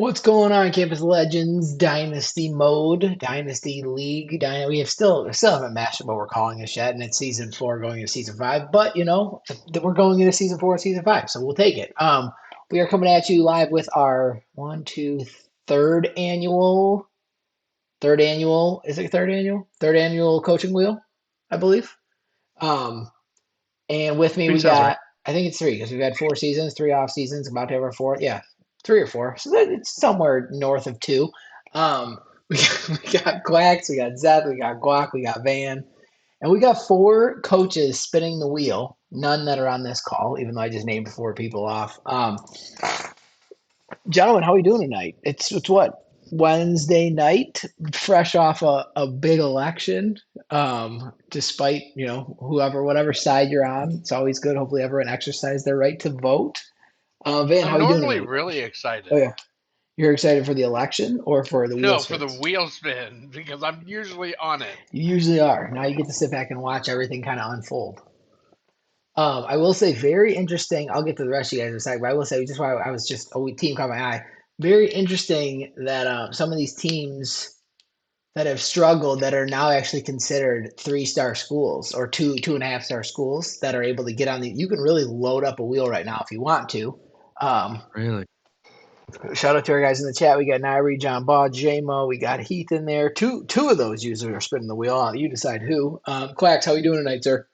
What's going on, Campus Legends? Dynasty mode, Dynasty League. We have still haven't mastered what we're calling this yet, and it's season 4 going into season 5. But we're going into season 4 and season 5, so we'll take it. We are coming at you live with our third annual, third annual. Is it third annual? Third annual coaching wheel, I believe. Um, and with me, Three we sounds right. got, I think it's 3 because we've had 4 seasons, 3 off seasons, about to have our fourth. Yeah, 3 or 4. So it's somewhere north of 2. Um, we got Quacks, we got Zeth, we got Guac, we got Van, and we got 4 coaches spinning the wheel. None that are on this call, even though I just named 4 people off. Gentlemen, how are we doing tonight? It's what, Wednesday night, fresh off a big election. Despite whatever side you're on, it's always good. Hopefully, everyone exercised their right to vote. Van, how I'm are you doing normally tonight? really Oh excited. yeah, you're excited for the election or for the wheel No, for the spins? wheel spin because I'm usually on it. You usually are. Now you get to sit back and watch everything kind of unfold. I will say, very interesting. I'll get to the rest of you guys in a second, but I will say, just why I was just a team caught my eye. Very interesting that some of these teams that have struggled that are now actually considered 3-star schools or 2.5-star schools that are able to get on the. You can really load up a wheel right now if you want to. Um, Really? Shout out to our guys in the chat. We got Nairi, John Baugh, JMO. We got Heath in there. Two of those users are spinning the wheel. You decide who. Quacks, how you doing tonight, sir?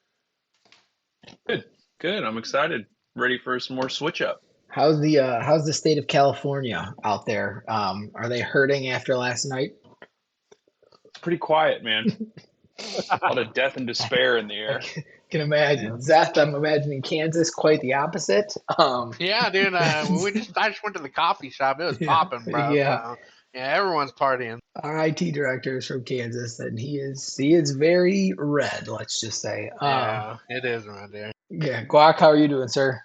Good, good. I'm excited. Ready for some more switch up. How's the state of California out there? Are they hurting after last night? It's pretty quiet, man. A lot of death and despair in the I air. can imagine. Zeth, I'm imagining Kansas quite the opposite. Yeah, dude. I just went to the coffee shop. It was Yeah, popping, bro. yeah. So yeah, everyone's partying. Our IT director is from Kansas, and he is very red. Let's just say. Yeah, it is right there. Yeah, Guac, how are you doing, sir?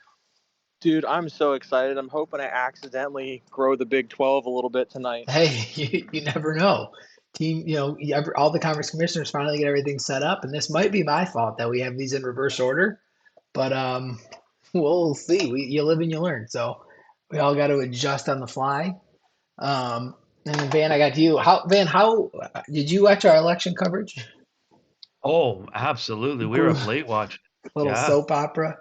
Dude, I'm so excited. I'm hoping I accidentally grow the Big 12 a little bit tonight. Hey, you never know. Team, all the conference commissioners finally get everything set up, and this might be my fault that we have these in reverse order, but we'll see. You live and you learn, so we all got to adjust on the fly. And then Van, I got you. How did you watch our election coverage? Oh, absolutely. We were up late watching. Little Yeah. soap opera.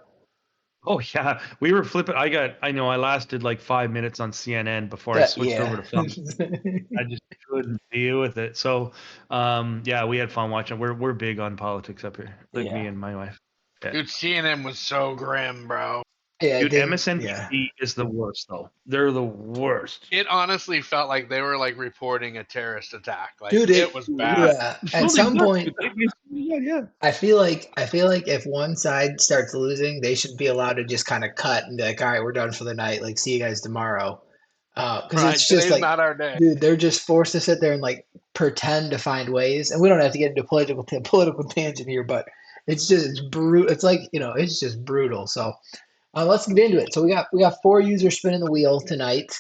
Oh, yeah. We were flipping. I know I lasted like 5 minutes on CNN before I switched over to Fox. I just couldn't deal with it. So, yeah, we had fun watching. We're big on politics up here, like me Yeah. and my wife. Yeah. Dude, CNN was so grim, bro. Yeah, it Dude, didn't. Yeah. MSNBC is the worst, though. They're the worst. It honestly felt like they were like reporting a terrorist attack. Like Dude, it was bad. yeah. So At they some were. point, Yeah. I feel like if one side starts losing, they should be allowed to just kind of cut and be like, all right, we're done for the night. Like, see you guys tomorrow. Because Right? it's just Today's like, not our day. dude, they're just forced to sit there and like pretend to find ways. And we don't have to get into political tangent here, but it's brutal. It's like it's just brutal. So let's get into it. So we got 4 users spinning the wheel tonight.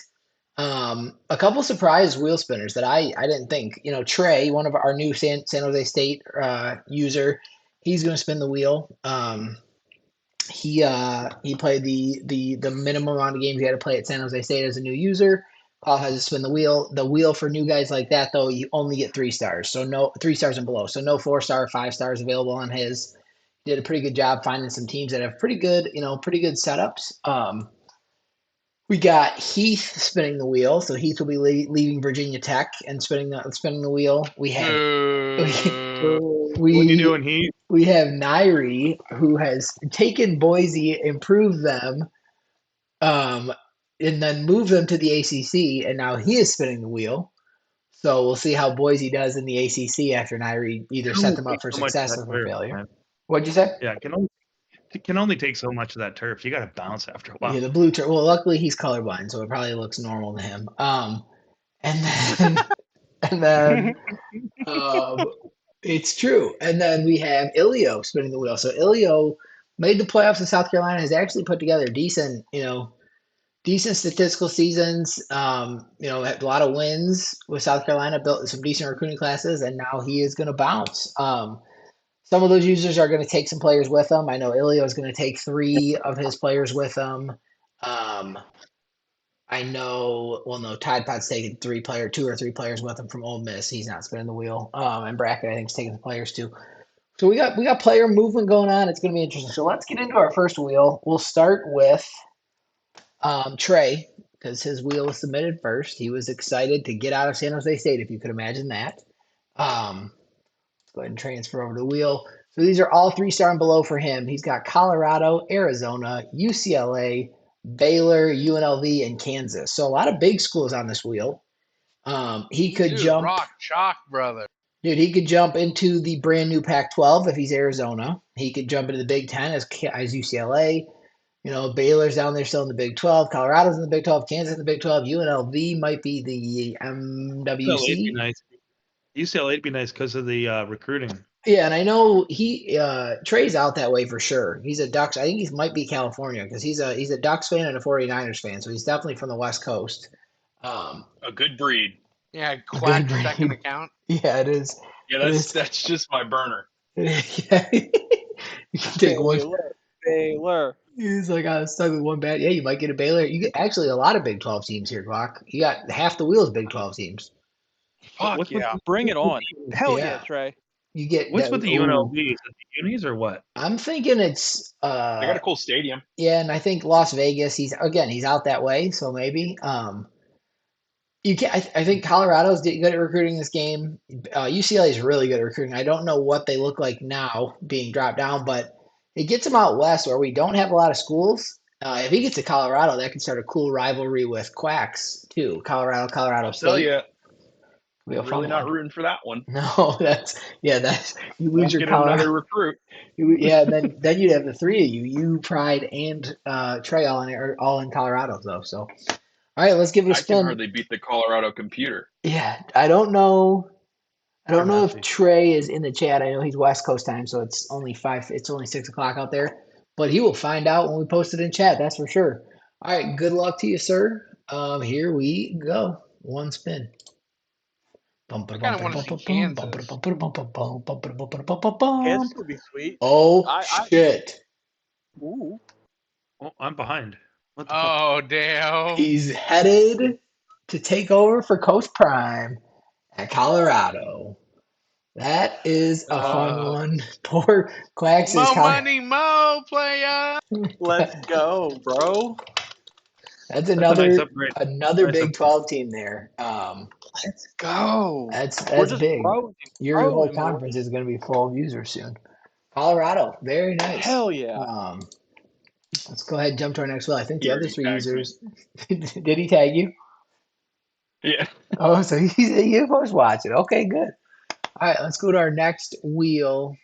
A couple surprise wheel spinners that I didn't think. Trey, one of our new San Jose State user, he's going to spin the wheel. He played the minimum amount of games he had to play at San Jose State as a new user. Qualifies to spin the wheel. The wheel for new guys like that though, you only get 3 stars, so no 3 stars and below. So no 4-star, 5 stars available on his. He did a pretty good job finding some teams that have pretty good setups. We got Heath spinning the wheel, so Heath will be leaving Virginia Tech and spinning the wheel. We have What are you we doing, Heath? we have Nairi, who has taken Boise, improved them, and then moved them to the ACC, and now he is spinning the wheel. So we'll see how Boise does in the ACC after Nairi either set them up for So much of success that or for turf, failure. man. What'd you say? Yeah, it can only take so much of that turf. You got to bounce after a while. Yeah, the blue turf. Well, luckily he's colorblind, so it probably looks normal to him. And then and then it's true. And then we have Ilio spinning the wheel. So Ilio made the playoffs in South Carolina. Has actually put together decent statistical seasons. Had a lot of wins with South Carolina. Built some decent recruiting classes, and now he is going to bounce. Some of those users are going to take some players with them. I know Ilio is going to take 3 of his players with him. I I know. Well, no, Tide Pod's taking 2 or 3 players with him from Ole Miss. He's not spinning the wheel. And Bracket, I think, is taking the players too. So we got player movement going on. It's going to be interesting. So let's get into our first wheel. We'll start with Trey, because his wheel was submitted first. He was excited to get out of San Jose State, if you could imagine that. Let's go ahead and transfer over to the wheel. So these are all 3-star and below for him. He's got Colorado, Arizona, UCLA, Baylor, UNLV, and Kansas. So a lot of big schools on this wheel. He could jump. Rock chalk, brother. Dude, he could jump into the brand new Pac-12 if he's Arizona. He could jump into the Big Ten as UCLA. You know, Baylor's down there still in the Big 12. Colorado's in the Big 12. Kansas in the Big 12. UNLV might be the MWC. UCLA'd be nice because of the recruiting. Yeah, and I know Trey's out that way for sure. He's a Ducks. I think he might be California because he's a Ducks fan and a 49ers fan, so he's definitely from the West Coast. A good breed. Yeah, Quack second account. Yeah, it is. Yeah, that's just my burner. Yeah. You can take Baylor. He's like, I was stuck with one bad. Yeah, you might get a Baylor. You get actually a lot of Big 12 teams here, Glock. You got half the wheels Big 12 teams. Fuck yeah. Bring it on. Hell yeah, Trey. You get what's with the UNLV? Is it the unis or what? I'm thinking it's they got a cool stadium. Yeah, and I think Las Vegas, he's out that way, so maybe. You can I think Colorado's good at recruiting this game. UCLA is really good at recruiting. I don't know what they look like now being dropped down, but it gets them out west where we don't have a lot of schools. If he gets to Colorado, that could start a cool rivalry with Quacks too. Colorado State. Tell you, really not rooting for that one. No, that's you lose your Colorado another recruit. Then you'd have the 3 of you, Pride, and Trey all in Colorado though. So, all right, let's give it a spin. I can hardly beat the Colorado computer. Yeah, I don't know if Trey is in the chat. I know he's West Coast time, so it's only 6 o'clock out there. But he will find out when we post it in chat. That's for sure. All right, good luck to you, sir. Here we go. One spin. Kansas would be sweet. Oh, shit. Ooh. Oh, I'm behind. What the fuck? Damn. He's headed to take over for Coach Prime at Colorado. That is a fun one. Poor Quacks. Mo money, mo player. Let's go, bro. That's another Big 12 team there. Let's go. That's big. Your whole conference is going to be full of users soon. Colorado, very nice. Hell yeah. Let's go ahead and jump to our next wheel. I think the other 3 users. Did he tag you? Yeah. Oh, so you was watching. Okay, good. All right, let's go to our next wheel.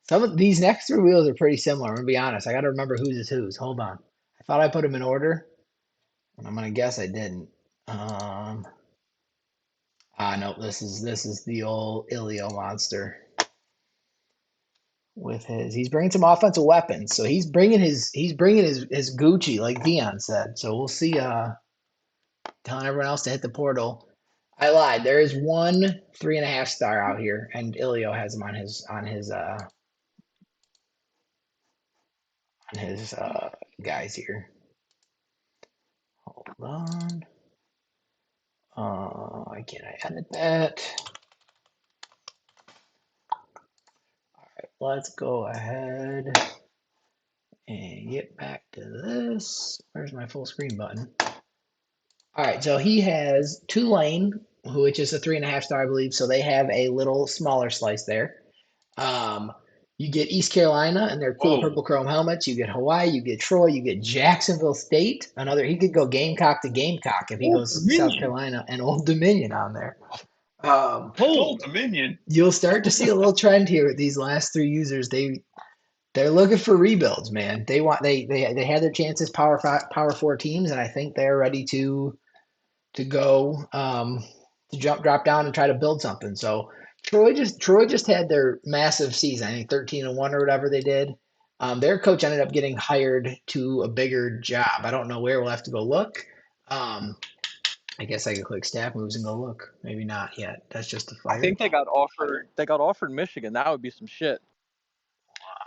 Some of these next 3 wheels are pretty similar. I'm going to be honest. I got to remember whose is whose. Hold on. I thought I put them in order, and I'm going to guess I didn't. No, this is the old Ilio monster. He's bringing some offensive weapons. So he's bringing his Gucci, like Dion said. So we'll see. Telling everyone else to hit the portal. I lied. There is one 3.5 star out here, and Ilio has him on his guys here. Hold on. Can I edit that? All right, let's go ahead and get back to this. Where's my full screen button? All right, so he has Tulane, which is a 3.5 star, I believe. So they have a little smaller slice there. You get East Carolina and their cool purple chrome helmets. You get Hawaii. You get Troy. You get Jacksonville State. He could go Gamecock to Gamecock if he goes South Carolina and Old Dominion on there. Old Dominion. You'll start to see a little trend here with these last 3 users. They're looking for rebuilds, man. They had their chances, Power 4 teams, and I think they're ready to go to drop down and try to build something. So Troy just had their massive season. I think 13-1 or whatever they did. Their coach ended up getting hired to a bigger job. I don't know where. We'll have to go look. I guess I could click staff moves and go look. Maybe not yet. That's just a fire. I think they got offered Michigan. That would be some shit.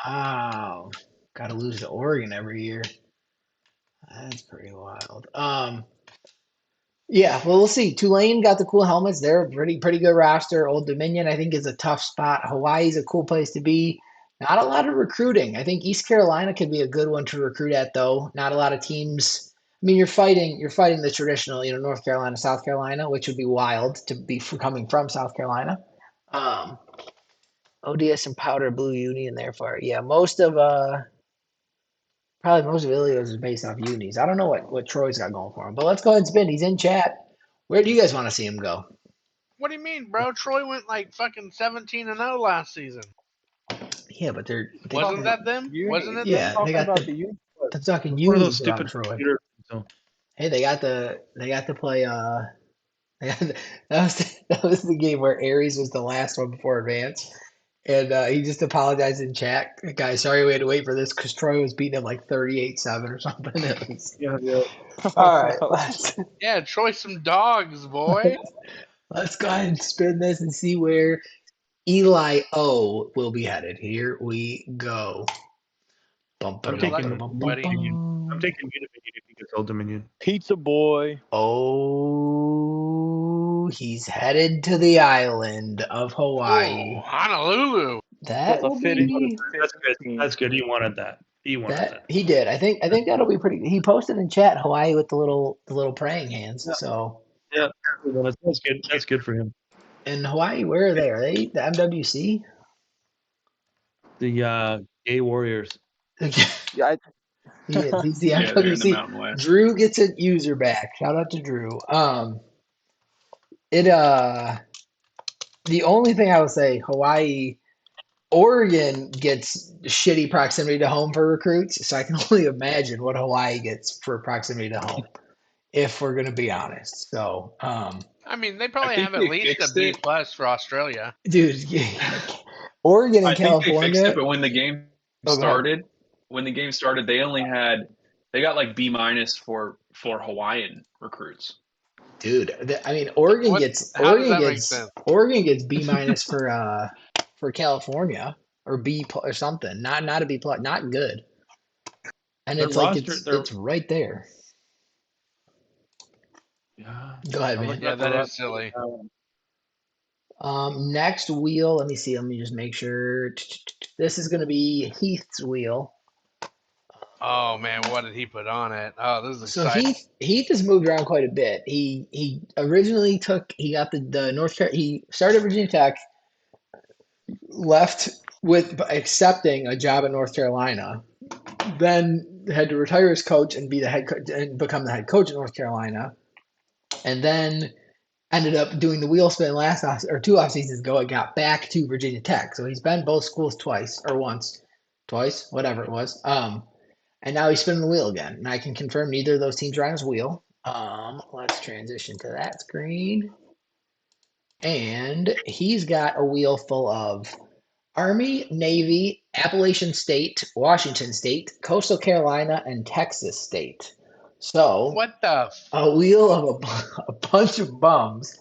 Wow. Got to lose to Oregon every year. That's pretty wild. Yeah, well, we'll see. Tulane got the cool helmets. They're a pretty good roster. Old Dominion, I think, is a tough spot. Hawaii's a cool place to be. Not a lot of recruiting. I think East Carolina could be a good one to recruit at, though. Not a lot of teams. I mean, you're fighting the traditional, North Carolina, South Carolina, which would be wild to be coming from South Carolina. ODS and Powder Blue Union there for it. Yeah, probably most of Ilios is based off unis. I don't know what Troy's got going for him, but let's go ahead and spin. He's in chat. Where do you guys want to see him go? What do you mean, bro? Troy went like fucking 17-0 last season. Yeah, but Wasn't that them? Wasn't it? Yeah, them? they got about the. the I'm talking One of those unis about stupid Troy. computer. So. Hey, they got to play. That was the game where Aries was the last one before advance. And he just apologized in chat. Guys, sorry we had to wait for this because Troy was beating him like 38-7 or something. Yeah. All right. Yeah, Troy some dogs, boy. Let's go ahead and spin this and see where Eli O will be headed. Here we go. I'm taking you to Dominion if he gets Old Dominion. Pizza boy. Oh, he's headed to the island of Hawaii. Oh, Honolulu. That will be. That's good. That's good. He wanted that. He wanted that. He did. I think that'll be pretty. He posted in chat Hawaii with the little praying hands. Yeah. So yeah, that's good. That's good for him. In Hawaii, where are they? Are they the MWC? The Gay Warriors. Yeah, He's the Yeah, they're in the MWC. Mountain West. Drew gets a user back. Shout out to Drew. The only thing I would say, Hawaii, Oregon gets shitty proximity to home for recruits, so I can only imagine what Hawaii gets for proximity to home, if we're gonna be honest. So, I mean, they probably have at least a B+ for Australia. dude, Oregon and I think California. they fixed it, but when the game started, they got like B- for Hawaiian recruits. Dude, I mean, Oregon gets B- for California or B or something. Not a B+, not good. And Their it's like roster- it's right there. Yeah. Go ahead, man. Yeah, that is silly. Next wheel. Let me see. Let me just make sure. This is going to be Heath's wheel. Oh man, what did he put on it? Oh, this is So exciting. Heath has moved around quite a bit. He originally got the North Carolina. He started at Virginia Tech, left with accepting a job at North Carolina, then had to retire as coach and be the head coach and become the head coach at North Carolina, and then ended up doing the wheel spin two off seasons ago and got back to Virginia Tech. So he's been both schools twice, whatever it was. And now he's spinning the wheel again. And I can confirm neither of those teams are on his wheel. Let's transition to that screen. And he's got a wheel full of Army, Navy, Appalachian State, Washington State, Coastal Carolina, and Texas State. So What the? a wheel of a bunch of bums.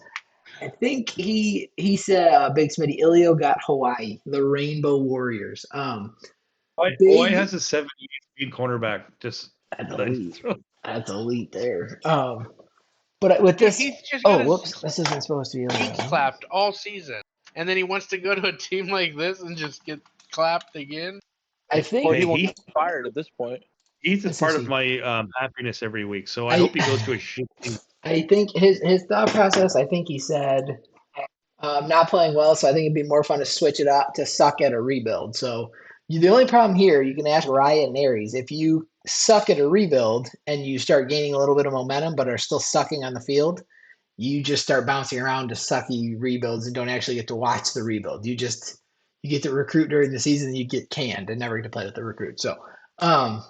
I think he said Big Smitty Ilio got Hawaii, the Rainbow Warriors. Hawaii has a 70 speed cornerback. Just that's elite there. But with this, He's just whoops, this isn't supposed to be. He clapped all season, and then he wants to go to a team like this and just get clapped again. I think he won't get fired at this point. Heath is part of my happiness every week, so I hope he goes to a shit team. I think his thought process. I think he said not playing well, so I think it'd be more fun to switch it up to suck at a rebuild. So the only problem here, you can ask Riot and Aries, if you suck at a rebuild and you start gaining a little bit of momentum but are still sucking on the field, you just start bouncing around to sucky rebuilds and don't actually get to watch the rebuild. You get to recruit during the season and you get canned and never get to play with the recruit. So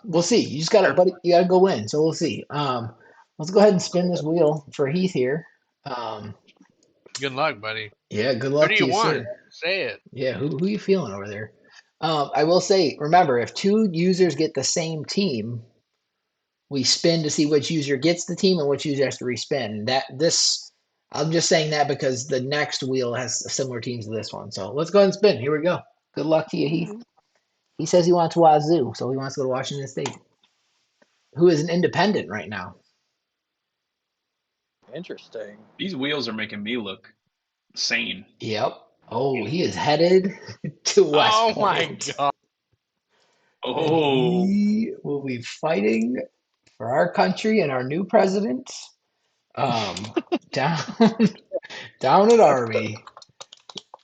we'll see. You just gotta go win. So we'll see. Let's go ahead and spin this wheel for Heath here. Good luck, buddy. Yeah, good luck. Who do you want? Sir. Say it. Yeah, who you feeling over there? I will say, remember, if two users get the same team, we spin to see which user gets the team and which user has to respin. I'm just saying that because the next wheel has similar teams to this one. So let's go ahead and spin. Here we go. Good luck to you, Heath. He says he wants Wazoo, so he wants to go to Washington State. who is an independent right now. Interesting. These wheels are making me look sane. Yep. Oh, he is headed to West Oh my Point. god. Oh, He will be fighting for our country and our new president. Um, down down at Army.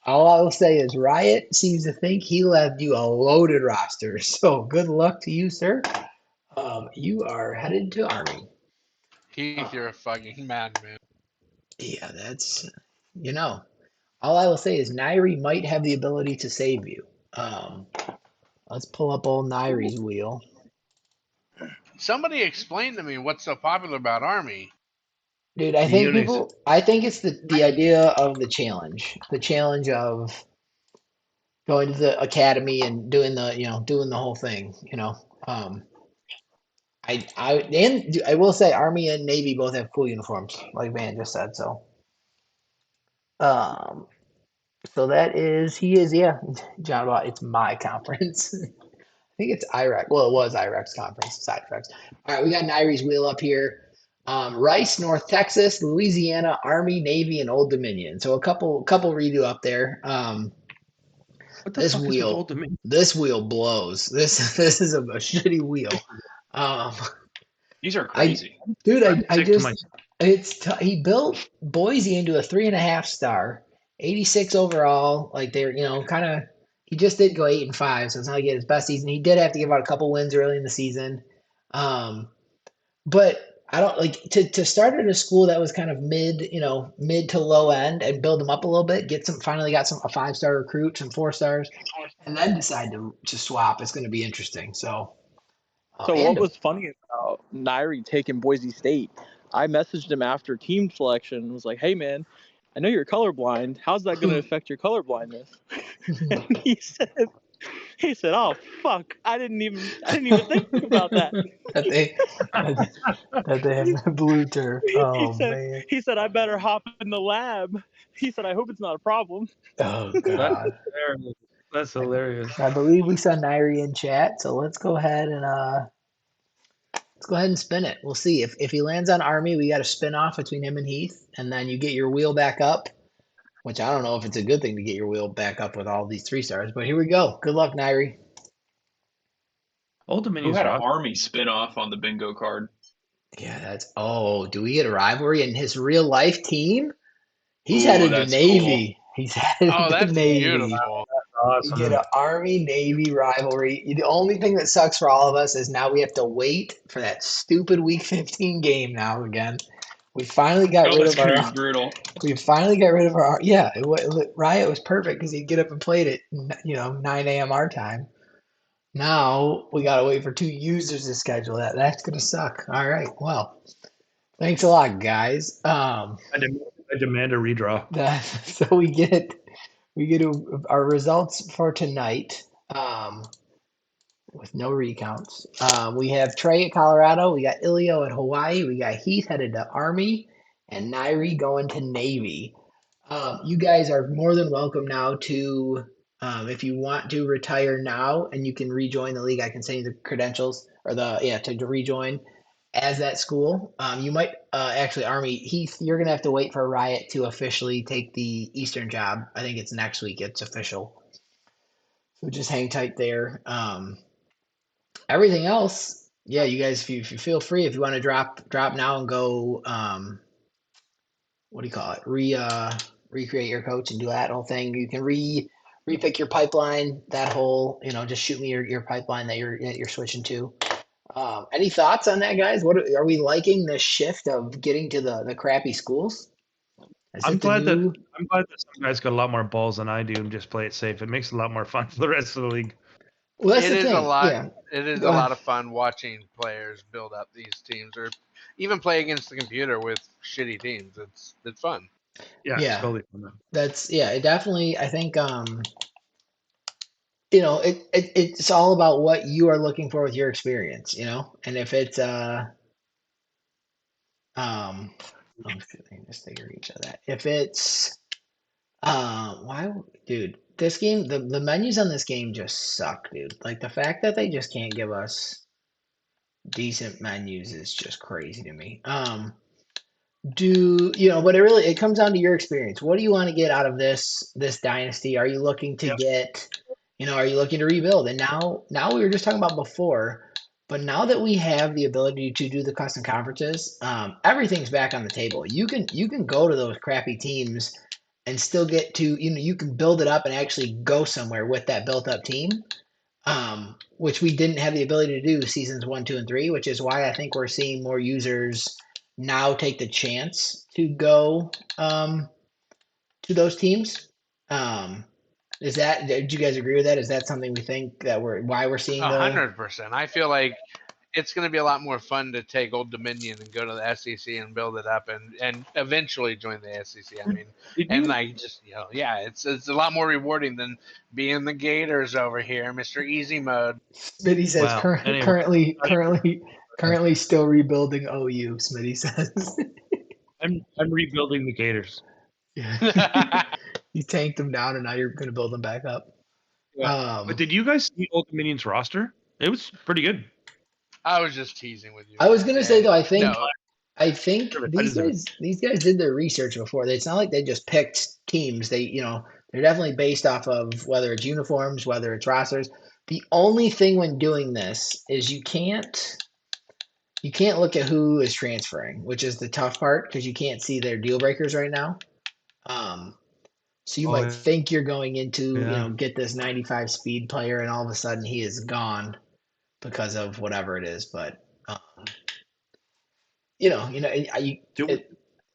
All I will say is Riot seems to think he left you a loaded roster. So good luck to you, sir. You are headed to Army. Heath, you're a fucking madman. Yeah, that's all I will say is Nairi might have the ability to save you. Let's pull up old Nairi's wheel. Somebody explain to me what's so popular about Army. Dude, I The think unis. I think it's the idea of the challenge. The challenge of going to the academy and doing doing the whole thing, I will say Army and Navy both have cool uniforms, like Van just said. Um, so he is, yeah, John. Well, it's my conference. I think it's Iraq. Well, it was Iraq's conference. Side effects. All right, we got Nairi's wheel up here. Rice, North Texas, Louisiana, Army, Navy, and Old Dominion. So a couple redo up there. What the This fuck is with wheel, Old Dominion? this wheel blows. This is a shitty wheel. Um, these are I, crazy. dude, I'm I sick to just my he built Boise into a 3.5 star, 86 overall. Like they're kind of he just did go 8-5, so it's not like he had his best season. He did have to give out a couple wins early in the season, but I don't like to start at a school that was kind of mid to low end and build them up a little bit. Finally got a 5-star recruit, some 4 stars, and then decide to swap. It's going to be interesting. So. So what was funny about Nairi taking Boise State? I messaged him after team selection and was like, "Hey man, I know you're colorblind. How's that going to affect your colorblindness?" And he said, "Oh fuck, I didn't even think about that." that they have blue turf. Oh man. He said, "I better hop in the lab." He said, "I hope it's not a problem." Oh That's god. hilarious. That's hilarious. I believe we saw Nairi in chat, so let's go ahead and spin it. We'll see if he lands on Army. We got a spin off between him and Heath, and then you get your wheel back up. Which I don't know if it's a good thing to get your wheel back up with all these 3 stars, but here we go. Good luck, Nairi. Old Who Dominion's had an rock. Army spinoff on the bingo card? Yeah, do we get a rivalry in his real life team? He's Ooh, headed to that's Navy. cool. He's headed Oh, to that's Navy. beautiful. You get Awesome. an Army Navy rivalry. The only thing that sucks for all of us is now we have to wait for that stupid Week 15 game now again. We finally got rid That's of our. gonna be brutal. We finally got rid of our. Yeah, Riot was perfect because he'd get up and played it, 9 a.m. our time. Now we gotta wait for 2 users to schedule that. That's gonna suck. All right. Well, thanks a lot, guys. I demand a redraw. So we get our results for tonight. With no recounts. We have Trey at Colorado. We got Ilio at Hawaii. We got Heath headed to Army, and Nairi going to Navy. You guys are more than welcome now to, if you want to retire now and you can rejoin the league, I can send you the credentials or to rejoin as that school. You might actually, Army, Heath, you're going to have to wait for Riot to officially take the Eastern job. I think it's next week. It's official. So just hang tight there. Everything else, yeah, you guys, if you feel free, if you want to drop now and go, what do you call it? Recreate your coach and do that whole thing. You can repick your pipeline. That whole, just shoot me your pipeline that you're switching to. Any thoughts on that, guys? What are we liking the shift of getting to the crappy schools? I'm glad that some guys got a lot more balls than I do and just play it safe. It makes it a lot more fun for the rest of the league. Well, that's It the is thing. a lot. Yeah. It is Go a ahead. lot of fun watching players build up these teams, or even play against the computer with shitty teams. It's fun. Yeah, Yeah. it's totally fun. It definitely, I think, it's all about what you are looking for with your experience, and if it's just take a reach of that. If it's why, dude, this game, the menus on this game just suck, dude. Like the fact that they just can't give us decent menus is just crazy to me. But it comes down to your experience. What do you want to get out of this dynasty? Are you looking to are you looking to rebuild? And now we were just talking about before, but now that we have the ability to do the custom conferences, everything's back on the table. You can go to those crappy teams and still get to, you can build it up and actually go somewhere with that built up team. Which we didn't have the ability to do seasons 1, 2, and 3, which is why I think we're seeing more users now take the chance to go to those teams. Did you guys agree with that? Is that something we think that why we're seeing 100%. I feel like it's going to be a lot more fun to take Old Dominion and go to the SEC and build it up and eventually join the SEC. I mean, it's a lot more rewarding than being the Gators over here, Mr. Easy Mode. Smitty says currently still rebuilding OU. Smitty says I'm rebuilding the Gators. Yeah. You tanked them down and now you're going to build them back up. Yeah. But did you guys see Old Dominion's roster? It was pretty good. I was just teasing with you. I was going to say though, I think these guys did their research before. It's not like they just picked teams. They're definitely based off of whether it's uniforms, whether it's rosters. The only thing when doing this is you can't look at who is transferring, which is the tough part because you can't see their deal breakers right now. So you might think you're going into, get this 95 speed player and all of a sudden he is gone because of whatever it is. But,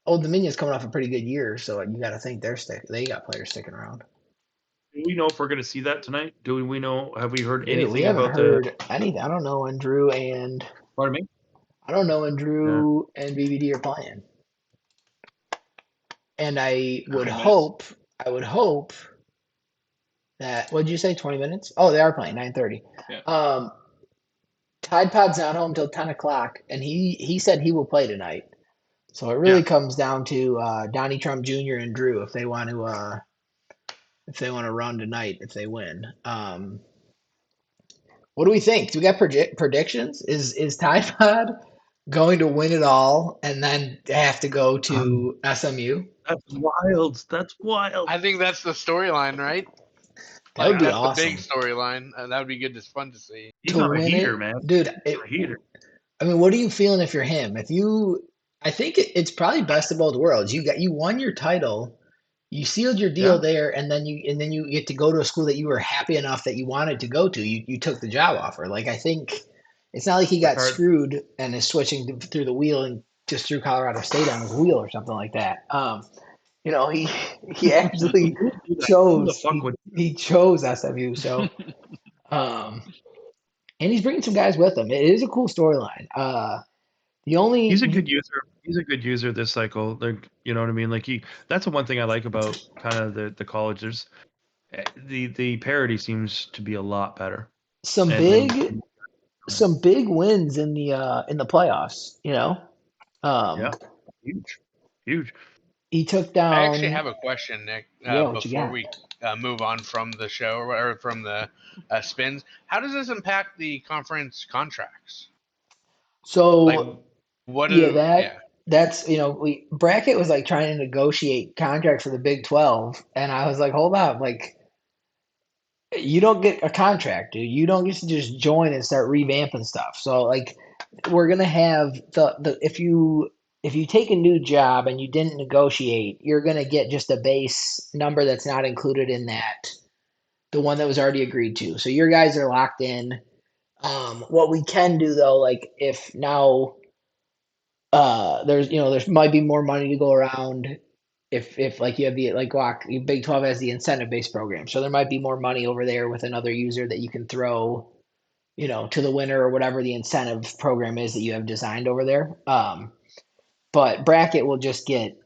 Old Dominion's coming off a pretty good year. So you got to think they got players sticking around. Do we know if we're going to see that tonight? Do we know? Have we heard anything we haven't heard anything. I don't know when Drew and. Pardon me? I don't know when Drew and BBD are playing. And I would hope that, what'd you say, 20 minutes? Oh, they are playing, 9:30. Yeah. Tide Pod's not home till 10 o'clock, and he said he will play tonight. So it really comes down to Donnie Trump Jr. and Drew if they want to run tonight if they win. What do we think? Do we got predictions? Is Tide Pod going to win it all and then have to go to SMU? That's wild. I think that's the storyline, right? That would be that's awesome. The big storyline. That would be good. It's fun to see. He's on a heater, man. Dude, a heater. I mean, what are you feeling if you're him? I think it's probably best of both worlds. You won your title, you sealed your deal there, and then you get to go to a school that you were happy enough that you wanted to go to. You took the job offer. Like, I think it's not like he got screwed and is switching through the wheel and just threw Colorado State on his wheel or something like that. He actually chose he chose SMU. So, and he's bringing some guys with him. It is a cool storyline. He's a good user. He's a good user this cycle. You know what I mean? Like that's the one thing I like about kind of the college. There's the parity seems to be a lot better. Some big wins in the playoffs. Huge. He took down. I actually have a question, Nick. Before we move on from the show or from the spins, how does this impact the conference contracts? So that's Bracket was like trying to negotiate contracts for the Big 12, and I was like, hold on, like you don't get a contract, dude. You don't get to just join and start revamping stuff. So like we're gonna have the if you take a new job and you didn't negotiate, you're gonna get just a base number that's not included in the one that was already agreed to. So your guys are locked in. What we can do though, like if now there's might be more money to go around if like you have the Big 12 has the incentive based program. So there might be more money over there with another user that you can throw, to the winner or whatever the incentive program is that you have designed over there. But Bracket will just get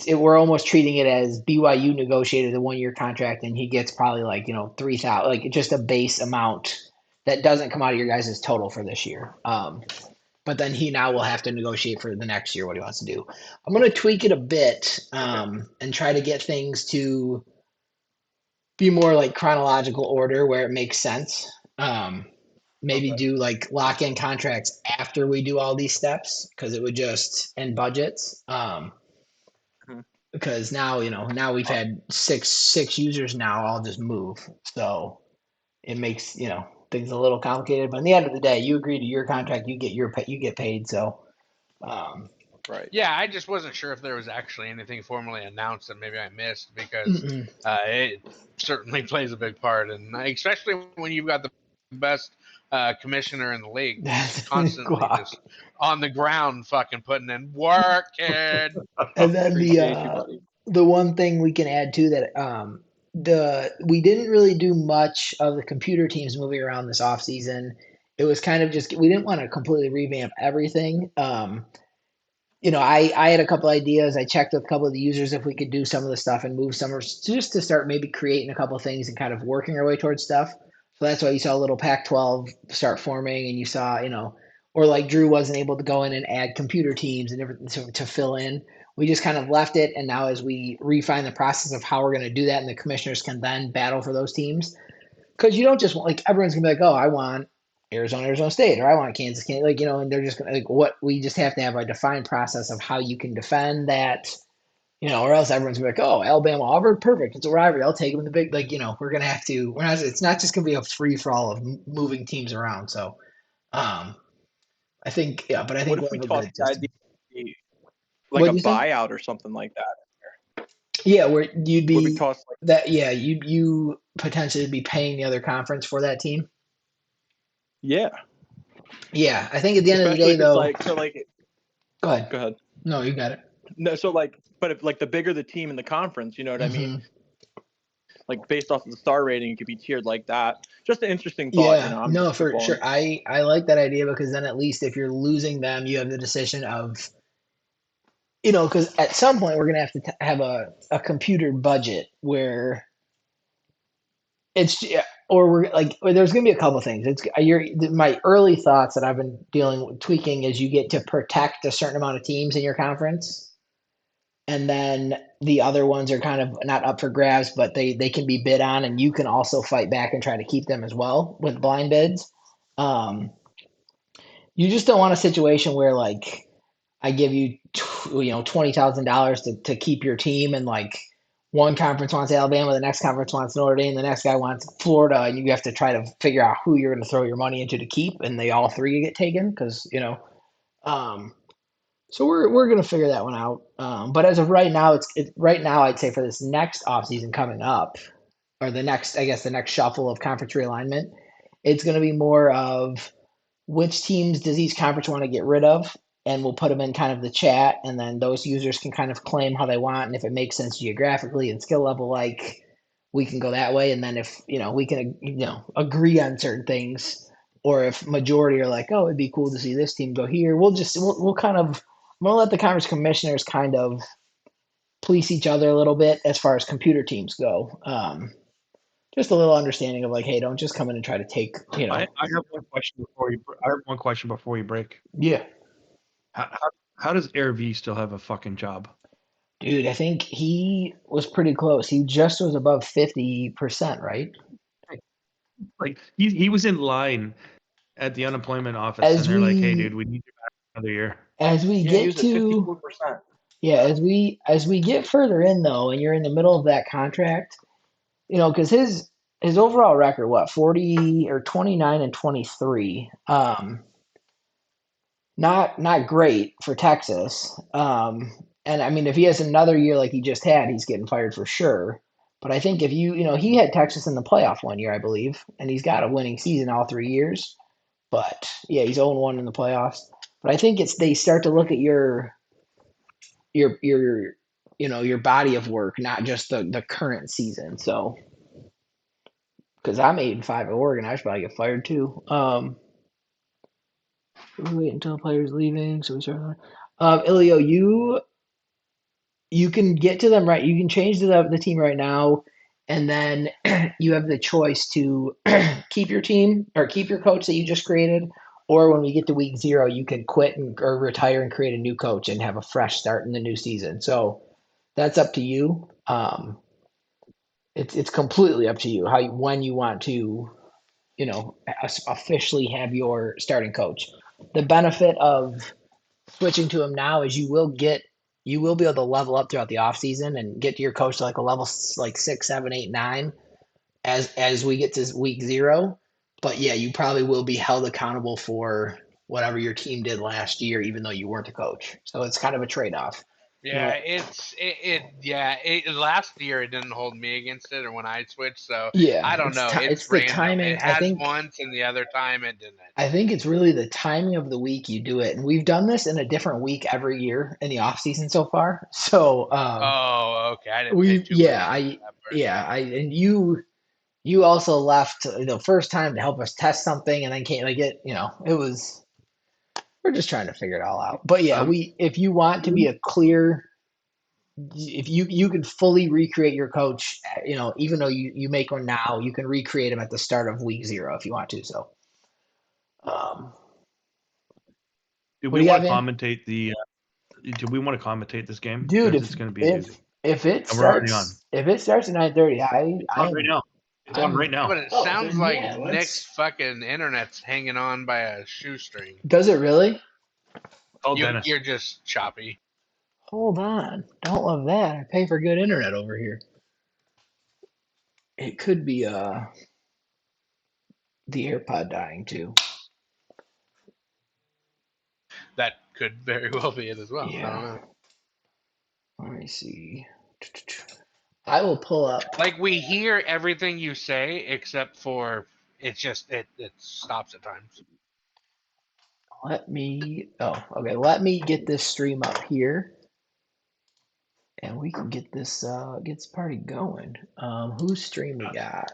we're almost treating it as BYU negotiated a 1-year contract and he gets probably like, $3,000, like just a base amount that doesn't come out of your guys' total for this year. But then he now will have to negotiate for the next year what he wants to do. I'm going to tweak it a bit and try to get things to be more like chronological order where it makes sense. maybe do like lock in contracts after we do all these steps because it would just and budgets. Because now now we've had six users now all just move, so it makes things a little complicated. But at the end of the day, you agree to your contract, you get paid. So, right. Yeah, I just wasn't sure if there was actually anything formally announced that maybe I missed because it certainly plays a big part, and especially when you've got the best commissioner in the league, constantly just on the ground, fucking putting in work, kid. And then the one thing we can add to that, we didn't really do much of the computer teams moving around this off season. It was kind of just we didn't want to completely revamp everything. I had a couple ideas. I checked with a couple of the users if we could do some of the stuff and move some just to start maybe creating a couple of things and kind of working our way towards stuff. So that's why you saw a little Pac-12 start forming, and you saw, or like Drew wasn't able to go in and add computer teams and everything to fill in. We just kind of left it, and now as we refine the process of how we're going to do that, and the commissioners can then battle for those teams, because you don't just want, like, everyone's gonna be like, oh, I want Arizona State, or I want Kansas, and they're just gonna we just have to have a defined process of how you can defend that, or else everyone's gonna be like, oh, Alabama, Auburn, perfect, it's a rivalry, I'll take them in the big, we're gonna have to, it's not just gonna be a free for all of moving teams around. So, I think, but I think what if we toss the idea like a buyout or something like that? Yeah, where you'd be that. Yeah, you potentially be paying the other conference for that team. Yeah. Yeah, I think at the end of the day, though. Go ahead. No, you got it. No, so but if the bigger the team in the conference, you know what I mean? Like based off of the star rating, it could be tiered like that. Just an interesting thought. Yeah, no, for sure. I like that idea because then at least if you're losing them, you have the decision of. Because at some point we're going to have to have a computer budget where it's, or there's going to be a couple things. My early thoughts that I've been tweaking is you get to protect a certain amount of teams in your conference. And then the other ones are kind of not up for grabs, but they can be bid on, and you can also fight back and try to keep them as well with blind bids. You just don't want a situation where I give you, $20,000 to keep your team, and one conference wants Alabama, the next conference wants Notre Dame, the next guy wants Florida, and you have to try to figure out who you're going to throw your money into to keep, and they all three get taken because So we're going to figure that one out. But as of right now, right now I'd say for this next offseason coming up, or the next shuffle of conference realignment, it's going to be more of which teams does each conference want to get rid of, and we'll put them in kind of the chat, and then those users can kind of claim how they want, and if it makes sense geographically and skill level, we can go that way, and then if we can agree on certain things, or if majority are like, oh, it'd be cool to see this team go here, we'll kind of, I'm gonna let the conference commissioners kind of police each other a little bit as far as computer teams go. Just a little understanding of hey, don't just come in and try to take. I have one question before you break. Yeah. How does Air V still have a fucking job? Dude, I think he was pretty close. He just was above 50%, right? He was in line at the unemployment office, and they're like, "Hey, dude, we need you back another year." As we get to 54%. Yeah, as we get further in though, and you're in the middle of that contract, because his overall record, 40 or 29 and 23, not great for Texas. And I mean, if he has another year like he just had, he's getting fired for sure. But I think if he had Texas in the playoff one year, I believe, and he's got a winning season all 3 years. But yeah, he's 0-1 in the playoffs. But I think they start to look at your body of work, not just the current season. So, because I'm 8-5 at Oregon, I should probably get fired too. We wait until the player's leaving, so we start. Ilio, you can get to them right. You can change the team right now, and then you have the choice to keep your team or keep your coach that you just created. Or when we get to week 0, you can quit or retire and create a new coach and have a fresh start in the new season. So that's up to you. It's completely up to you when you want to officially have your starting coach. The benefit of switching to him now is you will be able to level up throughout the offseason and get your coach to like a level like 6, 7, 8, 9 as we get to week 0. But yeah, you probably will be held accountable for whatever your team did last year, even though you weren't a coach. So it's kind of a trade-off. Yeah, last year it didn't hold me against it, or when I switched. So Yeah, I don't know. It's the random. timing. It has I think once, and the other time it didn't. I think it's really the timing of the week you do it, and we've done this in a different week every year in the off season so far. So Oh, okay. I didn't pay too much attention to that part. and you also left the first time to help us test something, and then came like it. It was. We're just trying to figure it all out. But yeah, if you want to be a clear, if you can fully recreate your coach, even though you make one now, you can recreate him at the start of week 0 if you want to. So, do we want to commentate the? Do we want to commentate this game, dude? It's going to be if it starts at 9:30, I'm right now. It's on right now. But it sounds like Nick's fucking internet's hanging on by a shoestring. Does it really? You're just choppy. Hold on. Don't love that. I pay for good internet over here. It could be the AirPod dying too. That could very well be it as well. Yeah. I don't know. Let me see. I will pull up. Like, we hear everything you say except for it stops at times. Let me get this stream up here. And we can get this party going. Whose stream we got?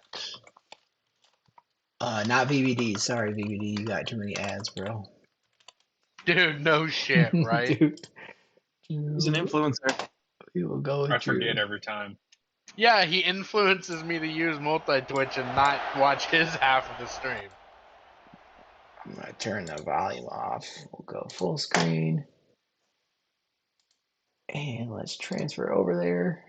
Not VVD. Sorry, VVD. You got too many ads, bro. Dude, no shit, right? Dude. He's an influencer. We will go. I forget every time. Yeah, he influences me to use multi-twitch and not watch his half of the stream. I'm gonna turn the volume off. We'll go full screen. And let's transfer over there.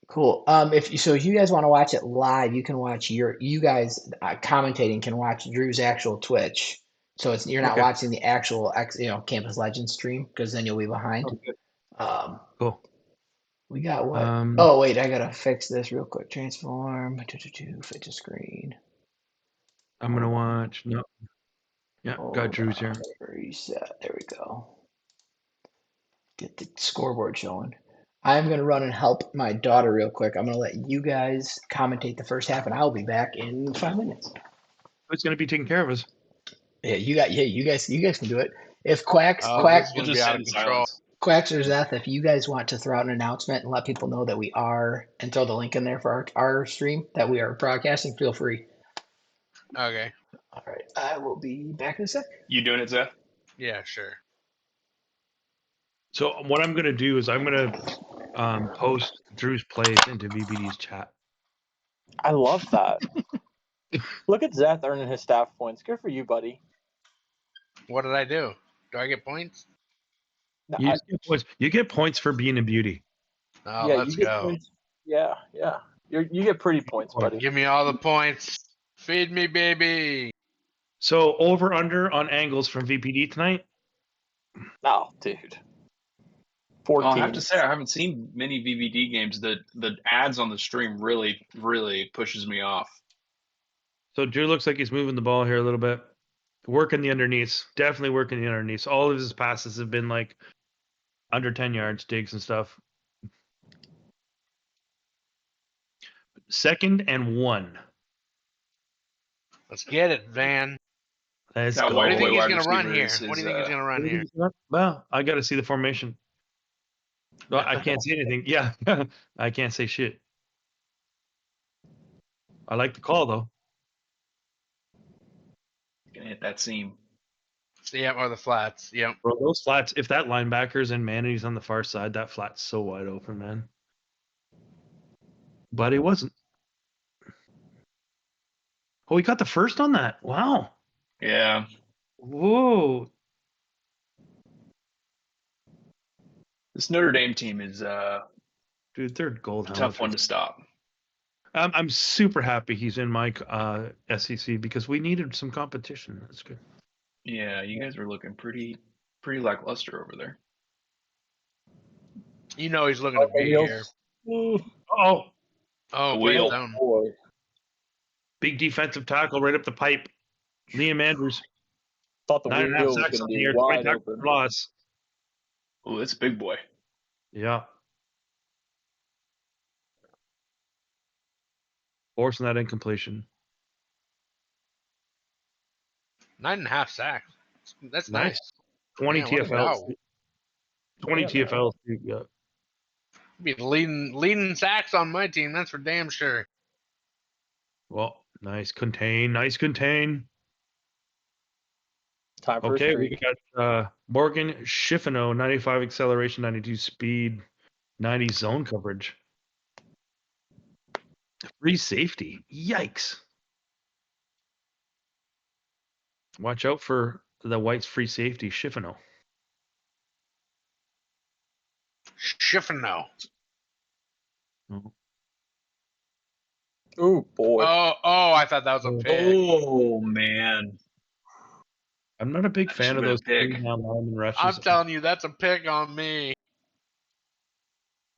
Cool. If you guys want to watch it live, you can watch you guys commentating can watch Drew's actual Twitch. So you're not watching the actual Campus Legends stream, because then you'll be behind. Okay. Cool. We got what? Oh wait, I gotta fix this real quick. Transform fit to screen. I'm gonna watch. No. Yeah, got Drew's here. Reset. There we go. Get the scoreboard showing. I'm going to run and help my daughter real quick. I'm going to let you guys commentate the first half, and I'll be back in 5 minutes. Who's going to be taking care of us? Yeah, you guys can do it. If Quacks or Zeth, if you guys want to throw out an announcement and let people know that we are, and throw the link in there for our stream that we are broadcasting, feel free. Okay. All right. I will be back in a sec. You doing it, Zeth? Yeah, sure. So what I'm going to do is I'm going to post Drew's plays into VBD's chat. I love that. Look at Zeth earning his staff points. Good for you, buddy. What did I do? Do I get points? No, you get points for being a beauty. Oh, yeah, let's go. Points. Yeah. You get pretty points, buddy. Give me all the points. Feed me, baby. So over under on angles from VPD tonight? No, dude. 14. I have to say, I haven't seen many VVD games. The ads on the stream really, really pushes me off. So Drew looks like he's moving the ball here a little bit. Working the underneath. Definitely working the underneath. All of his passes have been like under 10 yards, digs and stuff. 2nd and 1. Let's get it, Van. Let's go. What do you think he's going to run here? What do you think he's going to run here? Well, I got to see the formation. Well, I can't say anything. Yeah, I can't say shit. I like the call, though. Gonna hit that seam. Yeah, or the flats. Yep. Bro, those flats, if that linebacker's in man and he's on the far side, that flat's so wide open, man. But he wasn't. Oh, he got the first on that. Wow. Yeah. Whoa. This Notre Dame team is dude, they're gold. Tough one to stop. I'm super happy he's in my SEC because we needed some competition. That's good. Yeah, you guys were looking pretty lackluster over there. You know he's looking to be here. Oh, please don't. Boy. Big defensive tackle right up the pipe. Liam Andrews. Thought the 9.5 wheel was sacks going on to the be year, 20 wide tackles open. for loss. Oh, that's a big boy. Yeah. Forcing that incompletion. 9.5 sacks. That's nice. 20 Man, TFLs. wow. 20 TFLs. Yeah. Be leading sacks on my team. That's for damn sure. Well, nice contain. Time for Okay, a we got Morgan Schifino, 95 acceleration, 92 speed, 90 zone coverage. Free safety. Yikes. Watch out for the White's free safety, Schifino. Schifino. Oh, boy. Oh, I thought that was a pick. Oh man. I'm not a big fan of those pick. lineman rushes. I'm telling you, that's a pick on me.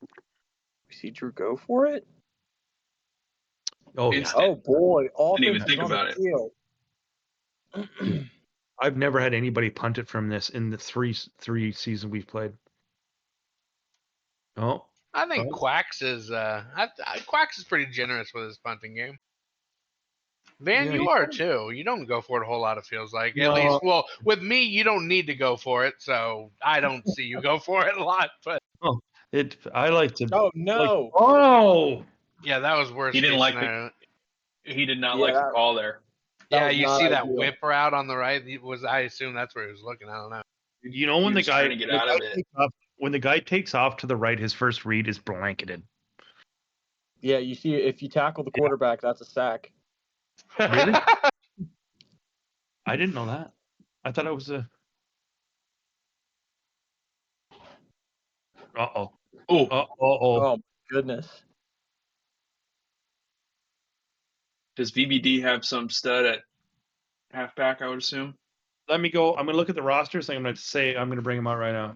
We see Drew go for it. Oh, yeah. Instant. Oh, boy. Didn't even think about it. I've never had anybody punt it from this in the three seasons we've played. Oh. I think Quacks is Quacks is pretty generous with his punting game. Van, Yeah, you are too. You don't go for it a whole lot, it feels like. At least, well, with me, you don't need to go for it, so I don't see you go for it a lot. But I like to. Oh no! Oh, yeah, that was worse. He didn't like the. He did not like the call there. Yeah, you see that whip route on the right? I assume that's where he was looking. I don't know. You know when the guy trying to get out of it. When the guy takes off to the right, his first read is blanketed. Yeah, you see, if you tackle the quarterback, that's a sack. Really? I didn't know that. I thought it was a. Uh-oh. Oh, goodness. Does VBD have some stud at halfback, I would assume? Let me go. I'm going to look at the roster, so I'm going to bring him out right now.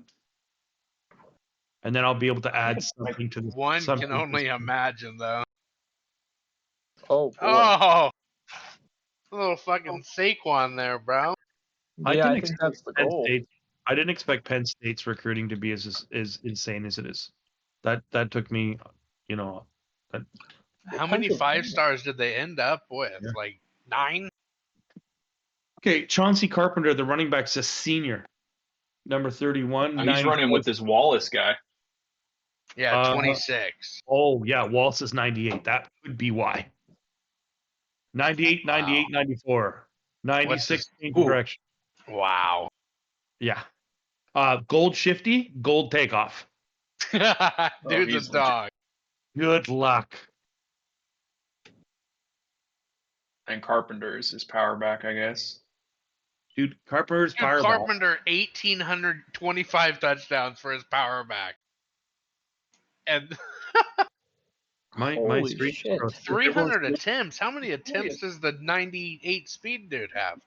And then I'll be able to add something to this. One can only imagine, though. Oh, boy. Oh! A little fucking Saquon there, bro. Yeah, I think that's the goal. I didn't expect Penn State's recruiting to be as insane as it is. That took me, How many 5-stars did they end up with? Yeah. Like 9? Okay, Chauncey Carpenter, the running back's a senior, number 31. He's running with this Wallace guy. Yeah, 26. Wallace is 98. That could be why. 98, 98, 94. 96 direction. Wow. Yeah. Gold shifty, gold takeoff. Dude's a dog. Good luck. And Carpenter is his power back, I guess. Dude, Carpenter's power back. Carpenter, 1,825 touchdowns for his power back. And my streak 300 attempts. How many attempts does the 98 speed dude have?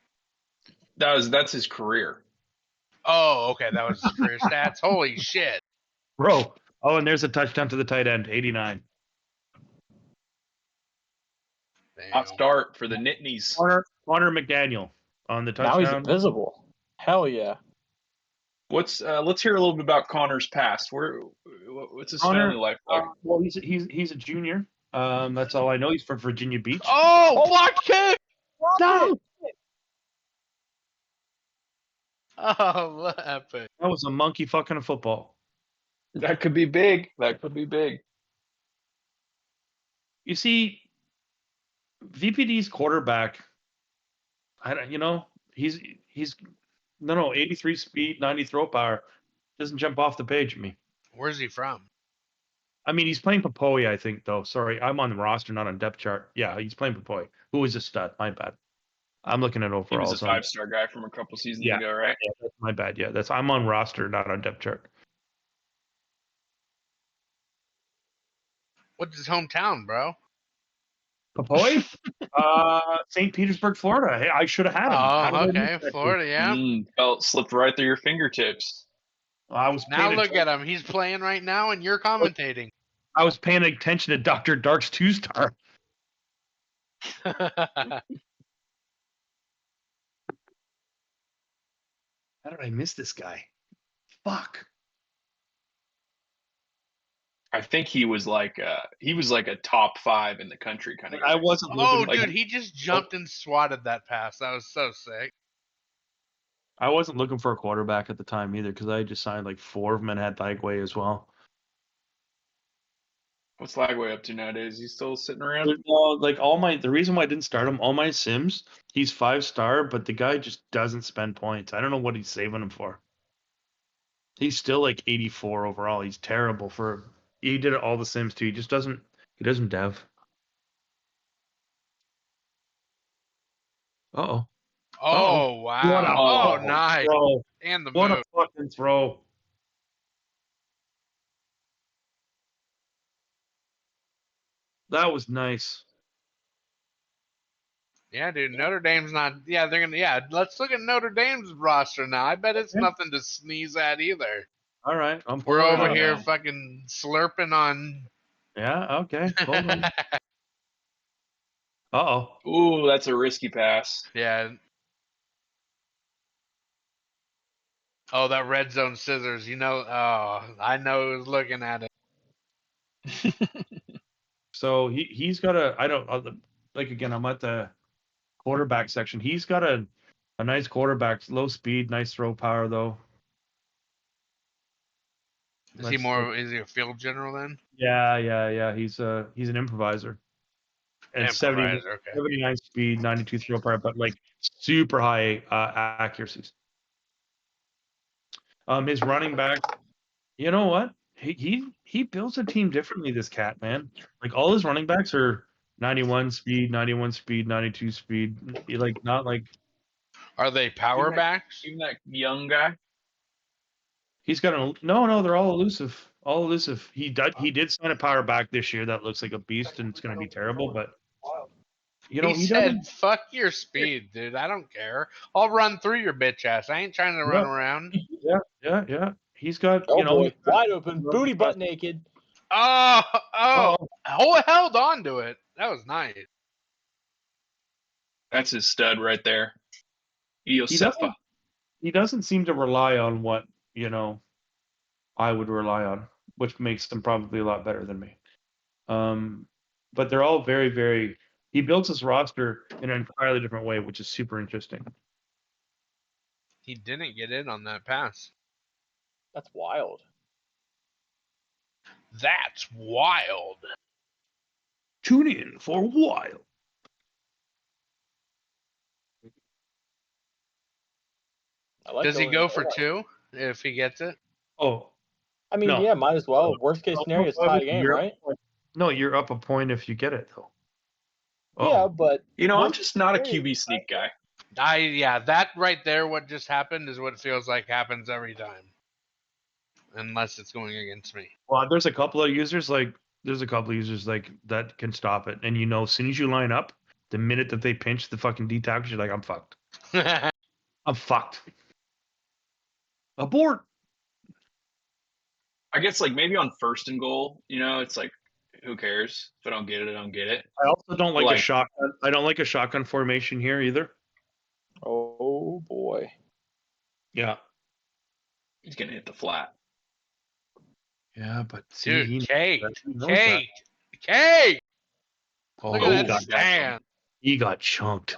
That's his career. Oh, okay, that was his career stats. Holy shit, bro! Oh, and there's a touchdown to the tight end, 89. Hot start for the Nittanies. Connor McDaniel on the touchdown. Now he's invisible. Hell yeah! Let's hear a little bit about Connor's past. What's his family life like? Well, he's a junior. That's all I know. He's from Virginia Beach. Oh, blocked kick! No. Oh, epic! That was a monkey fucking a football. That could be big. You see, VPD's quarterback. He's 83 speed, 90 throw power. Doesn't jump off the page at me. Where's he from? I mean, he's playing Papoy, I think, though. Sorry, I'm on the roster, not on depth chart. Yeah, he's playing Papoy, who is a stud. My bad. I'm looking at overall. He was a 5-star guy from a couple seasons ago, right? Yeah, that's my bad. Yeah, I'm on roster, not on depth chart. What's his hometown, bro? Papoy? St. Petersburg, Florida. Hey, I should have had him. How Oh, did I miss okay, that Florida, yeah. Belt slipped right through your fingertips. I was Now paying look at him. He's playing right now, and you're commentating. I was paying attention to Dr. Dark's 2-star. How did I miss this guy? Fuck. I think he was like a top 5 in the country kind of guy. I wasn't Oh, looking dude, he just jumped and swatted that pass. That was so sick. I wasn't looking for a quarterback at the time either because I just signed like 4 of them and had Thigway as well. What's Lagway up to nowadays? He's still sitting around? Like the reason why I didn't start him, all my Sims, he's 5-star, but the guy just doesn't spend points. I don't know what he's saving him for. He's still like 84 overall. He's terrible he did it all the Sims too. He doesn't dev. Uh-oh. Oh, wow. What a Nice. throw. And the What move. a fucking throw. That was nice. Yeah, dude, Notre Dame's not. Yeah, they're gonna. Yeah, let's look at Notre Dame's roster now. I bet it's nothing to sneeze at either. All right, We're pulling it over up. here fucking slurping on. Yeah, okay. Hold on. Uh-oh. Ooh, that's a risky pass. Yeah. Oh, that red zone scissors. You know. Oh, I know who's looking at it. So he's got again, I'm at the quarterback section. He's got a nice quarterback, low speed, nice throw power though. Is he more? Is he a field general then? Yeah. He's an improviser. And 79 speed, 92 throw power, but like super high accuracies. His running back, you know what? He builds a team differently, this cat, man. Like all his running backs are 91 speed, 92 speed. Like not like. Are they power backs? Even that young guy. He's got no. They're all elusive. All elusive. He did sign a power back this year that looks like a beast, and it's going to be terrible. But he said, "Fuck your speed, dude. I don't care. I'll run through your bitch ass. I ain't trying to run around." Yeah. He's got boy. Wide open, booty butt naked. Oh, held on to it. That was nice. That's his stud right there. Iosefa. He doesn't seem to rely on what I would rely on, which makes them probably a lot better than me. But they're all very, very. He builds his roster in an entirely different way, which is super interesting. He didn't get in on that pass. That's wild. That's wild. Tune in for wild. Does he go for 2 if he gets it? Oh. I mean, yeah, might as well. Worst case scenario is tie game, right? No, you're up a point if you get it, though. Yeah, but I'm just not a QB sneak guy. That right there, what just happened is what it feels like happens every time. Unless it's going against me. Well, there's a couple of users like that can stop it. And as soon as you line up, the minute that they pinch the fucking D tackles, you're like, I'm fucked. I'm fucked. Abort. I guess like maybe on 1st and goal, it's like, who cares? If I don't get it, I don't get it. I also don't like a shotgun. I don't like a shotgun formation here either. Oh boy. Yeah. He's gonna hit the flat. Yeah, but dude, Kate. Oh, look at that stand. He got chunked.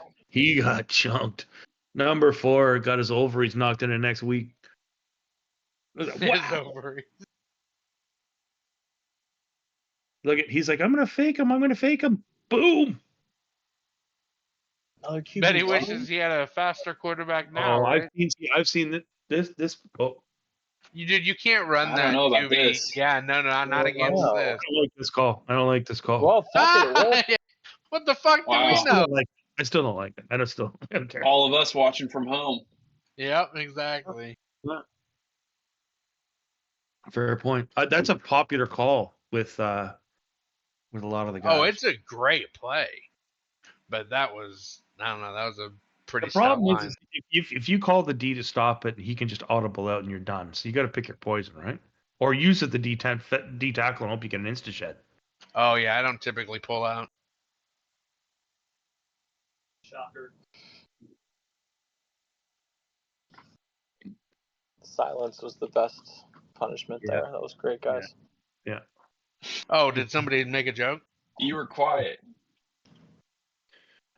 Number 4 got his ovaries knocked in the next week. Wow. Look at, he's like, I'm gonna fake him. Boom. Bet he wishes he had a faster quarterback now. Right? I've seen this. Oh. You can't run that. I don't know about this. Yeah, no, not against this. I don't like this call. Well, fuck it. What the fuck do we know? I still don't like it. I don't care. All of us watching from home. Yep, exactly. Fair point. That's a popular call with a lot of the guys. Oh, it's a great play. but that was, I don't know, that was a pretty The problem stout line. is if you call the D to stop it, he can just audible out and you're done. So you got to pick your poison, right? Or use it the D tackle and hope you get an insta shed. Oh yeah, I don't typically pull out. Shocker. Silence was the best punishment there. That was great, guys. Yeah. Oh, did somebody make a joke? You were quiet.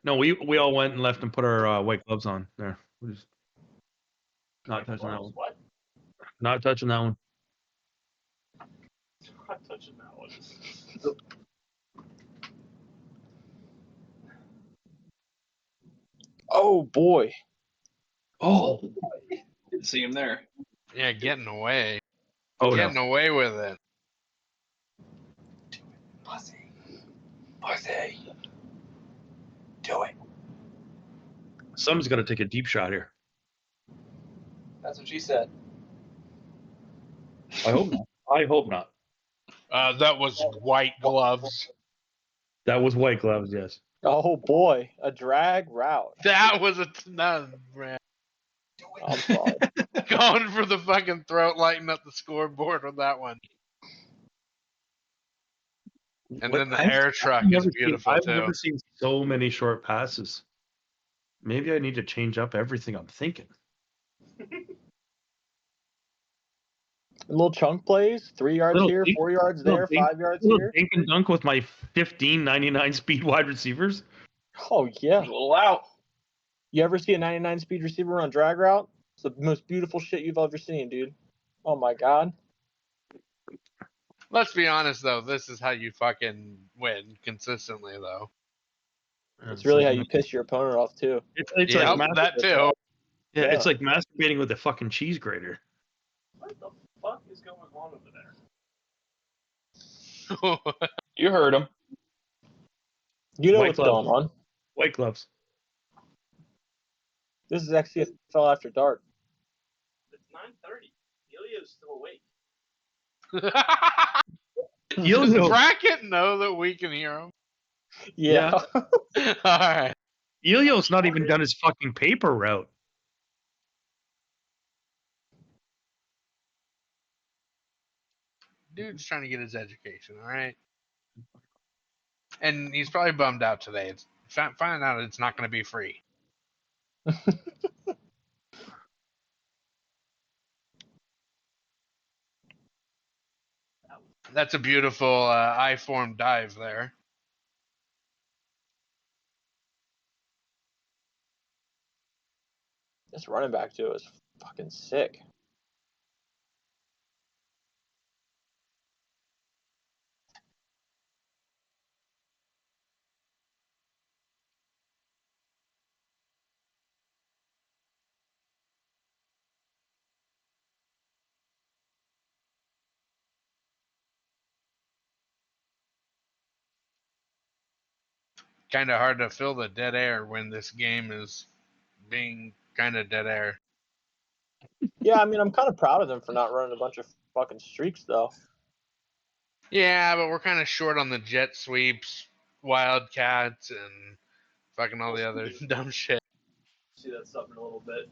No, we all went and left and put our white gloves on there. We're just not touching that one. What? Not touching that one. Not touching that one. Oh boy. Oh. Didn't see him there. Yeah, getting away. Oh, Getting no. away with it. Pussy. Pussy. Do it. Someone's got to take a deep shot here. That's what she said. I hope not. I hope not. That was white gloves. That was white gloves, yes. Oh boy, a drag route. That was man. I'm sorry. Going for the fucking throat, lighting up the scoreboard with that one. And then the air truck is beautiful I've too. never seen so many short passes. Maybe I need to change up everything I'm thinking. Little chunk plays, 3 yards Little here, dink- 4 yards there, 5 yards Little here. dink and dunk with my 15.99 speed wide receivers. Oh yeah. A little out. You ever see a 99 speed receiver on drag route? It's the most beautiful shit you've ever seen, dude. Oh my god. Let's be honest though, this is how you fucking win consistently though. It's really how you piss your opponent off too. It's Yeah, like that too. yeah, it's Yeah. like masturbating with a fucking cheese grater. What the fuck is going on over there? You heard him. You know White what's gloves. going on. White gloves. This is XCFL After Dark. It's 9:30. Ilya's still awake. Does Yo, the bracket know that we can hear him? Yeah. Alright. Elio's not even done his fucking paper route. Dude's trying to get his education, alright? And he's probably bummed out today. It's find out it's not going to be free. That's a beautiful I-form dive there. This running back too is fucking sick. Kind of hard to fill the dead air when this game is being kind of dead air. Yeah, I mean, I'm kind of proud of them for not running a bunch of fucking streaks, though. Yeah, but we're kind of short on the jet sweeps, wildcats, and fucking all the other dumb shit. See that stuff in a little bit.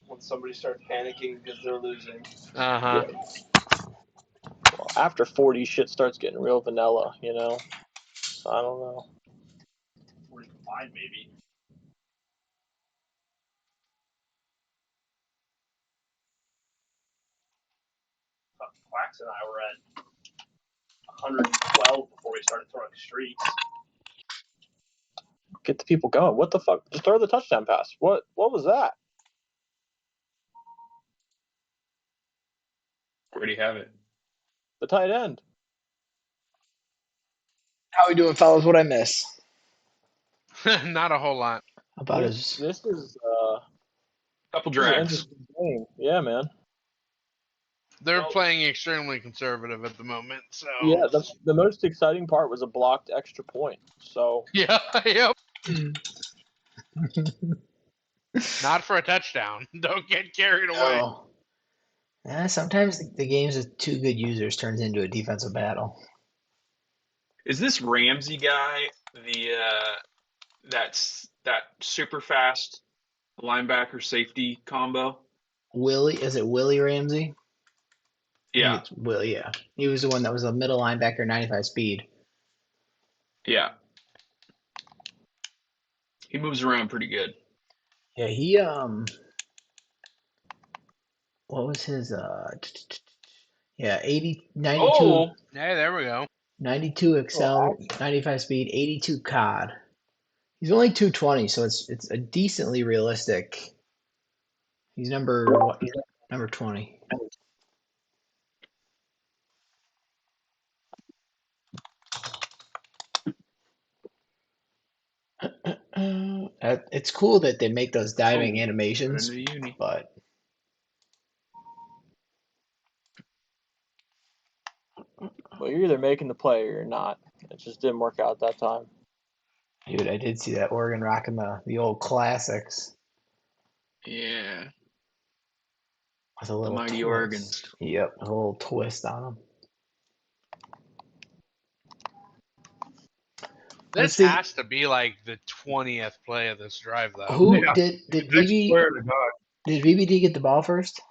When somebody starts panicking because they're losing. Uh-huh. Well, after 40, shit starts getting real vanilla, you know? So I don't know. 45 maybe. Quacks and I were at 112 before we started throwing streaks. Get the people going. What the fuck? Just throw the touchdown pass. What was that? Where do you have it? The tight end. How we doing, fellas? What'd I miss? Not a whole lot. About This is Couple this is an drags. interesting game. Yeah, man. They're playing extremely conservative at the moment, so Yeah, the most exciting part was a blocked extra point. So yeah, yep. Not for a touchdown. Don't get carried away. Oh. Yeah, sometimes the games with two good users turns into a defensive battle. Is this Ramsey guy that super fast linebacker safety combo. Is it Willie Ramsey? Yeah. It's Willie, yeah. He was the one that was a middle linebacker, 95 speed. Yeah. He moves around pretty good. Yeah, he what was his 80 92 Oh, Yeah, there we go. 92 Excel, 95 speed, 82 COD. He's only 220, so it's a decently realistic. He's number 20. It's cool that they make those diving animations, but Well, you're either making the play or you're not. It just didn't work out that time. dude, I did see that Oregon rocking the old classics. Yeah. With a little the mighty twist. Oregons. Yep, a little twist on them. This has to be like the 20th play of this drive, though. Who did VBD get the ball first?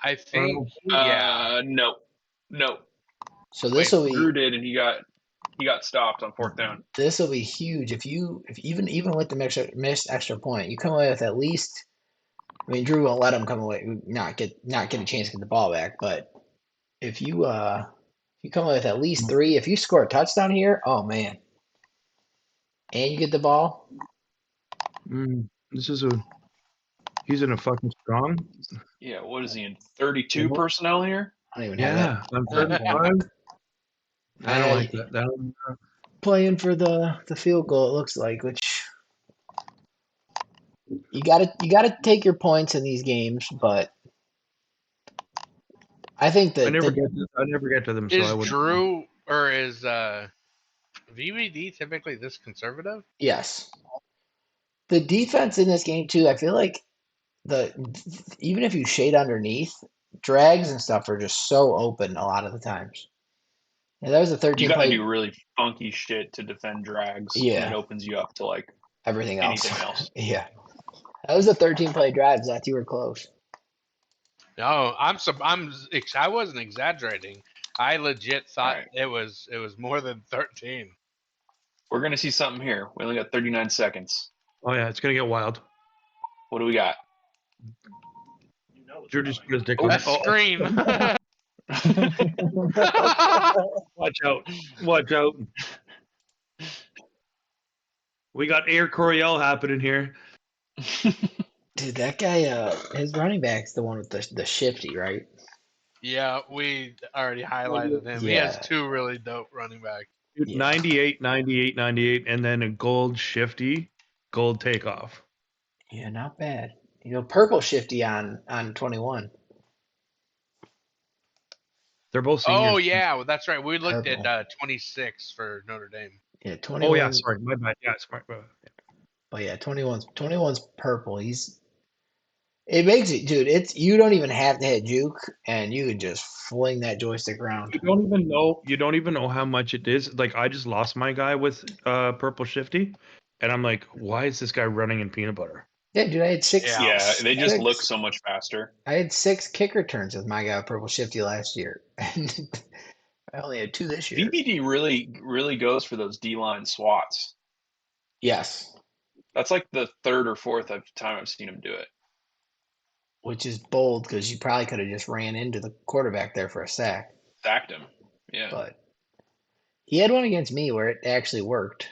I think. Yeah. No. So this will be. Drew did, and he got stopped on 4th down. This will be huge if even with the missed extra point, you come away with at least. I mean, Drew won't let him come away, not get a chance to get the ball back. But if you come away with at least 3, if you score a touchdown here, oh man, and you get the ball. He's in a fucking strong. Yeah, what is he in? 32 personnel here? I don't even have that. I'm 35. I don't like that. Playing for the field goal, it looks like, which you gotta take your points in these games, but I think that I never get to them. Is so I Drew or is VBD typically this conservative? Yes. The defense in this game too, I feel like even if you shade underneath, drags and stuff are just so open a lot of the times. And that was a 13 You gotta play. do really funky shit to defend drags. Yeah. And it opens you up to like everything else. Anything else. Yeah. That was a 13 play drive, Zach. You were close. No, I wasn't exaggerating. I legit thought it was more than 13. We're gonna see something here. We only got 39 seconds. Oh yeah, it's gonna get wild. What do we got? Drew just put his dick on a screen. Watch out. We got Air Coryell happening here. Dude, that guy, his running back's the one with the shifty, right? Yeah, we already highlighted him. Yeah. He has 2 really dope running backs. Dude, 98, 98, 98, and then a gold shifty, gold takeoff. Yeah, not bad. Purple shifty on 21. They're both seniors. Oh, yeah, well, that's right. We looked at 26 for Notre Dame. Yeah, 21. Oh, yeah, sorry. My bad. Yeah, smart. But yeah, 21's purple. It makes it, dude, you don't even have to hit juke, and you can just fling that joystick around. You don't even know how much it is. Like, I just lost my guy with purple shifty, and I'm like, why is this guy running in peanut butter? Yeah, dude, I had 6. Yeah, they just look so much faster. I had 6 kick returns with my guy with purple shifty last year, and I only had 2 this year. VBD really goes for those D-line swats. Yes. That's like the 3rd or 4th time I've seen him do it. Which is bold because you probably could have just ran into the quarterback there for a sack. Sacked him, yeah. But he had one against me where it actually worked.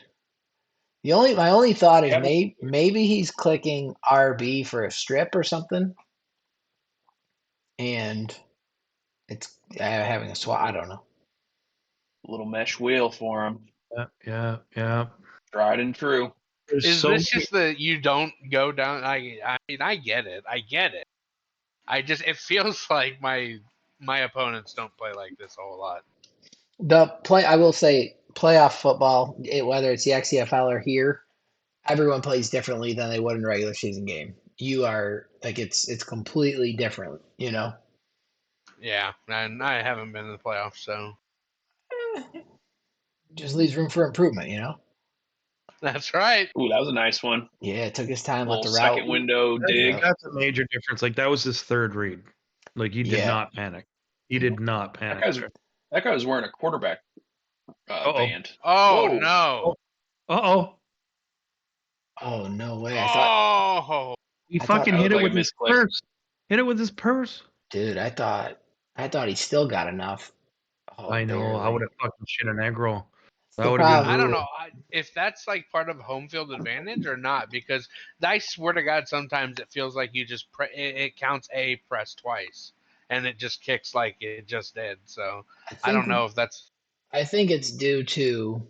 My only thought is maybe he's clicking RB for a strip or something, and it's having a swat. I don't know. A little mesh wheel for him. Yeah. Tried and true. Is this just that you don't go down? I mean, I get it. It feels like my opponents don't play like this a whole lot. I will say, playoff football, whether it's the XCFL or here, everyone plays differently than they would in a regular season game. You are like it's completely different, Yeah, and I haven't been in the playoffs, so. just leaves room for improvement, you know. That's right. Ooh, that was a nice one. Yeah, it took his time. Let Little the route. second window dig. That's a major difference. Like that was his third read. Like he did Yeah. not panic. He did not panic. That guy was wearing a quarterback band. Oh Whoa. no! Uh-oh. Oh no way! I thought. Oh, He I fucking thought- hit That it was like with a his misclick. purse. Hit it with his purse. Dude, I thought he still got enough. Oh, I know. I barely. would have fucking shit an egg roll. That the would have been problem. I don't brutal. know if that's like part of home field advantage or not, because I swear to God, sometimes it feels like you just it counts a press twice, and it just kicks like it just did. So I don't know if that's. I think it's due to.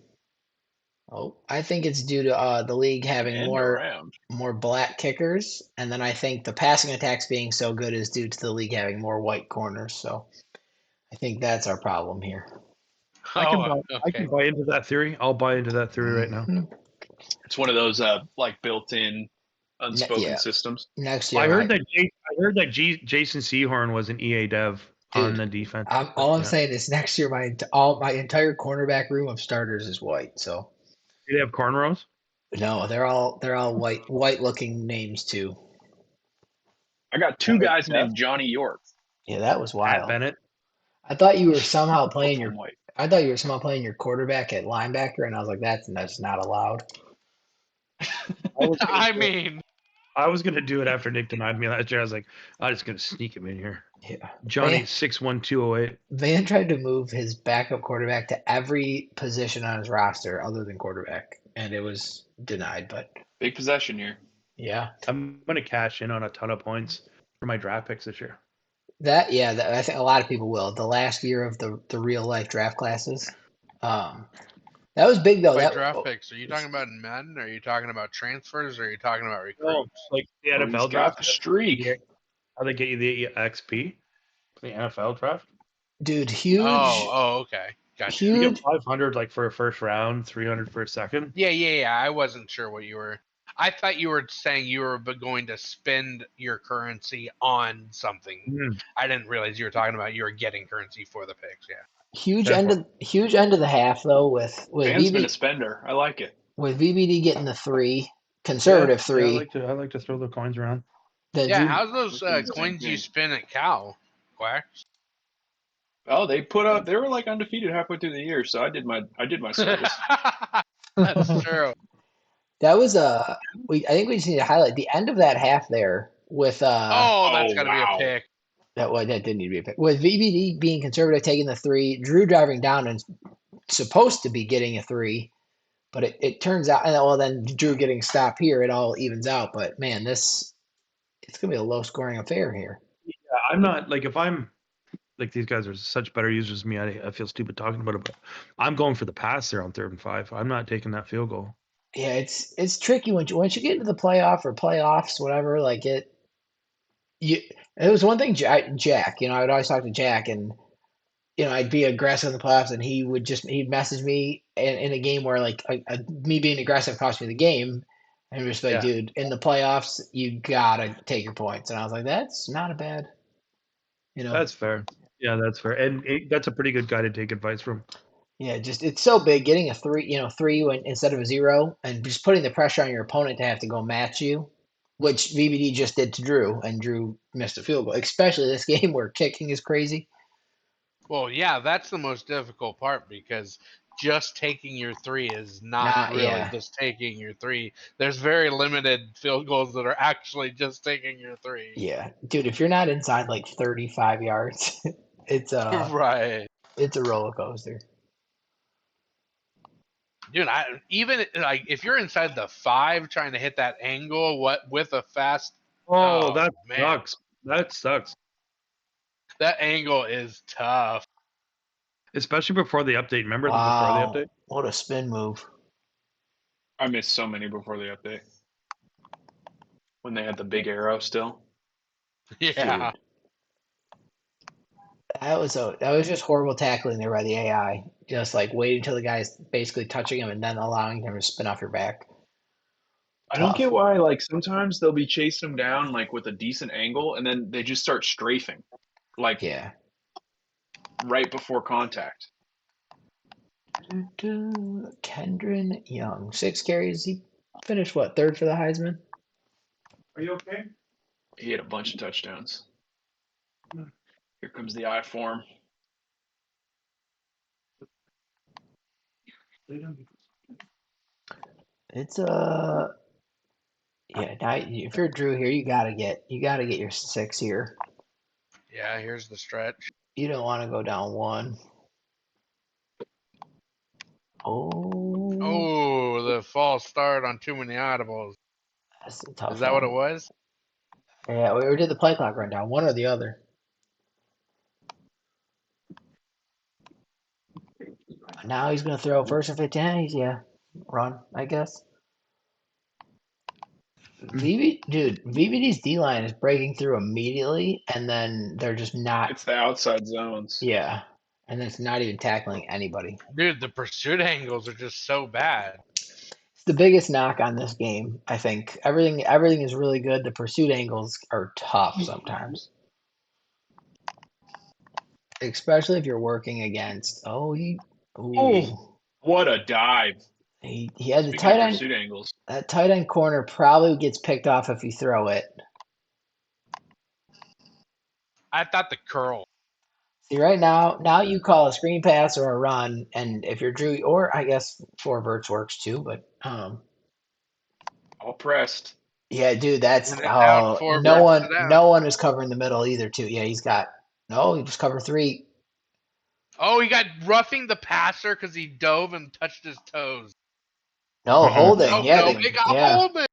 I think it's due to the league having End more around. black kickers, and then I think the passing attacks being so good is due to the league having more white corners. So I think that's our problem here. I can Okay. buy into that theory. I'll buy into that theory right now. Mhm. It's one of those like built-in unspoken Yeah. systems. Next year, I heard that Jason Sehorn was an EA dev on the defense. all I'm saying is next year my entire cornerback room of starters is white. So Do they have cornrows? no, they're all white looking names too. I got two guys named Johnny York. Yeah, that was Pat wild. Bennett. I thought you were somehow playing Both of your them white. I thought you were somehow playing your quarterback at linebacker, and I was like, that's not allowed. I mean, I was gonna do it after Nick denied me last year. I was like, I'm just gonna sneak him in here. Yeah. Johnny Van, 6'1", 208. Van tried to move his backup quarterback to every position on his roster other than quarterback, and it was denied. But Big possession here. yeah, I'm gonna cash in on a ton of points for my draft picks this year. that I think a lot of people will. The last year of the real life draft classes, that was big though. by That draft picks, are you talking about in Madden? Are you talking about transfers? Or are you talking about recruits? Like the Oh, NFL he's got draft. the streak. How they get you the XP? The NFL draft. dude, huge. Oh, okay, gotcha. You Huge. get 500 like for a first round, 300 for a second. Yeah. I wasn't sure what you were. I thought you were saying you were going to spend your currency on something. Mm. I didn't realize you were talking about you were getting currency for the picks. Yeah. Huge end of the half though with Van's been a spender. I like it. with VBD getting the 3 conservative 3. I like to throw the coins around. Then Yeah. Drew, How's those Same coins thing. you spin at Cal, Quacks? Oh, they were like undefeated halfway through the year, so I did my service. That's true. that was I think we just need to highlight the end of that half there with Oh, that's got to wow. be a pick. that didn't need to be a pick. With VBD being conservative taking the 3, Drew driving down and supposed to be getting a 3, but it turns out then Drew getting stopped here, it all evens out. But man, it's gonna be a low scoring affair here. Yeah, I'm not like if I'm like these guys are such better users than me. I feel stupid talking about it, but I'm going for the pass there on 3rd and 5. I'm not taking that field goal. Yeah, it's tricky once you get into the playoff or playoffs, whatever. Like it was one thing, Jack. I would always talk to Jack, and I'd be aggressive in the playoffs, and he'd message me in a game where like me being aggressive cost me the game, and just like, dude, in the playoffs, you gotta take your points, and I was like, that's not a bad, That's fair. Yeah, that's fair, and that's a pretty good guy to take advice from. Yeah, just it's so big getting a 3, 3 instead of a 0, and just putting the pressure on your opponent to have to go match you, which VBD just did to Drew, and Drew missed a field goal. Especially this game where kicking is crazy. Well, yeah, that's the most difficult part because just taking your 3 is not really just taking your 3. There's very limited field goals that are actually just taking your 3. Yeah, dude, if you're not inside like 35 yards, it's right. It's a roller coaster. Dude, even like if you're inside the 5 trying to hit that angle, with a fast. Oh, that sucks. That sucks. That angle is tough. Especially before the update. Remember before the update? What a spin move. I missed so many before the update. When they had the big arrow still. Yeah. Dude. That was just horrible tackling there by the AI. Just like waiting until the guy's basically touching him and then allowing him to spin off your back. I don't get why, like, sometimes they'll be chasing him down, like, with a decent angle, and then they just start strafing. Like, right before contact. Kendron Young, 6 carries. He finished what, 3rd for the Heisman? Are you okay? He had a bunch of touchdowns. Here comes the eye for him. It's yeah. Now, if you're Drew here, you gotta get your 6 here. Yeah, here's the stretch. You don't want to go down 1. Oh, Oh, the false start on too many audibles. that's a tough Is that what it one. was? Yeah, or did the play clock run down? One or the other. Now he's gonna throw 1st and 15. Yeah, run, I guess. VVD's D line is breaking through immediately, and then they're just not. It's the outside zones. Yeah, and it's not even tackling anybody. Dude, the pursuit angles are just so bad. It's the biggest knock on this game. I think everything is really good. The pursuit angles are tough sometimes, especially if you're working against. What a dive! He had the Speaking tight of end. pursuit angles. That tight end corner probably gets picked off if you throw it. I thought the curl. See, right now you call a screen pass or a run, and if you're Drew, or I guess 4 verts works too, but All pressed. yeah, dude, that's And it's out 4 verts to down. no one is covering the middle either too. Yeah, he was cover 3. Oh, he got roughing the passer because he dove and touched his toes. No, holding. Oh, Yeah, no, they got holding.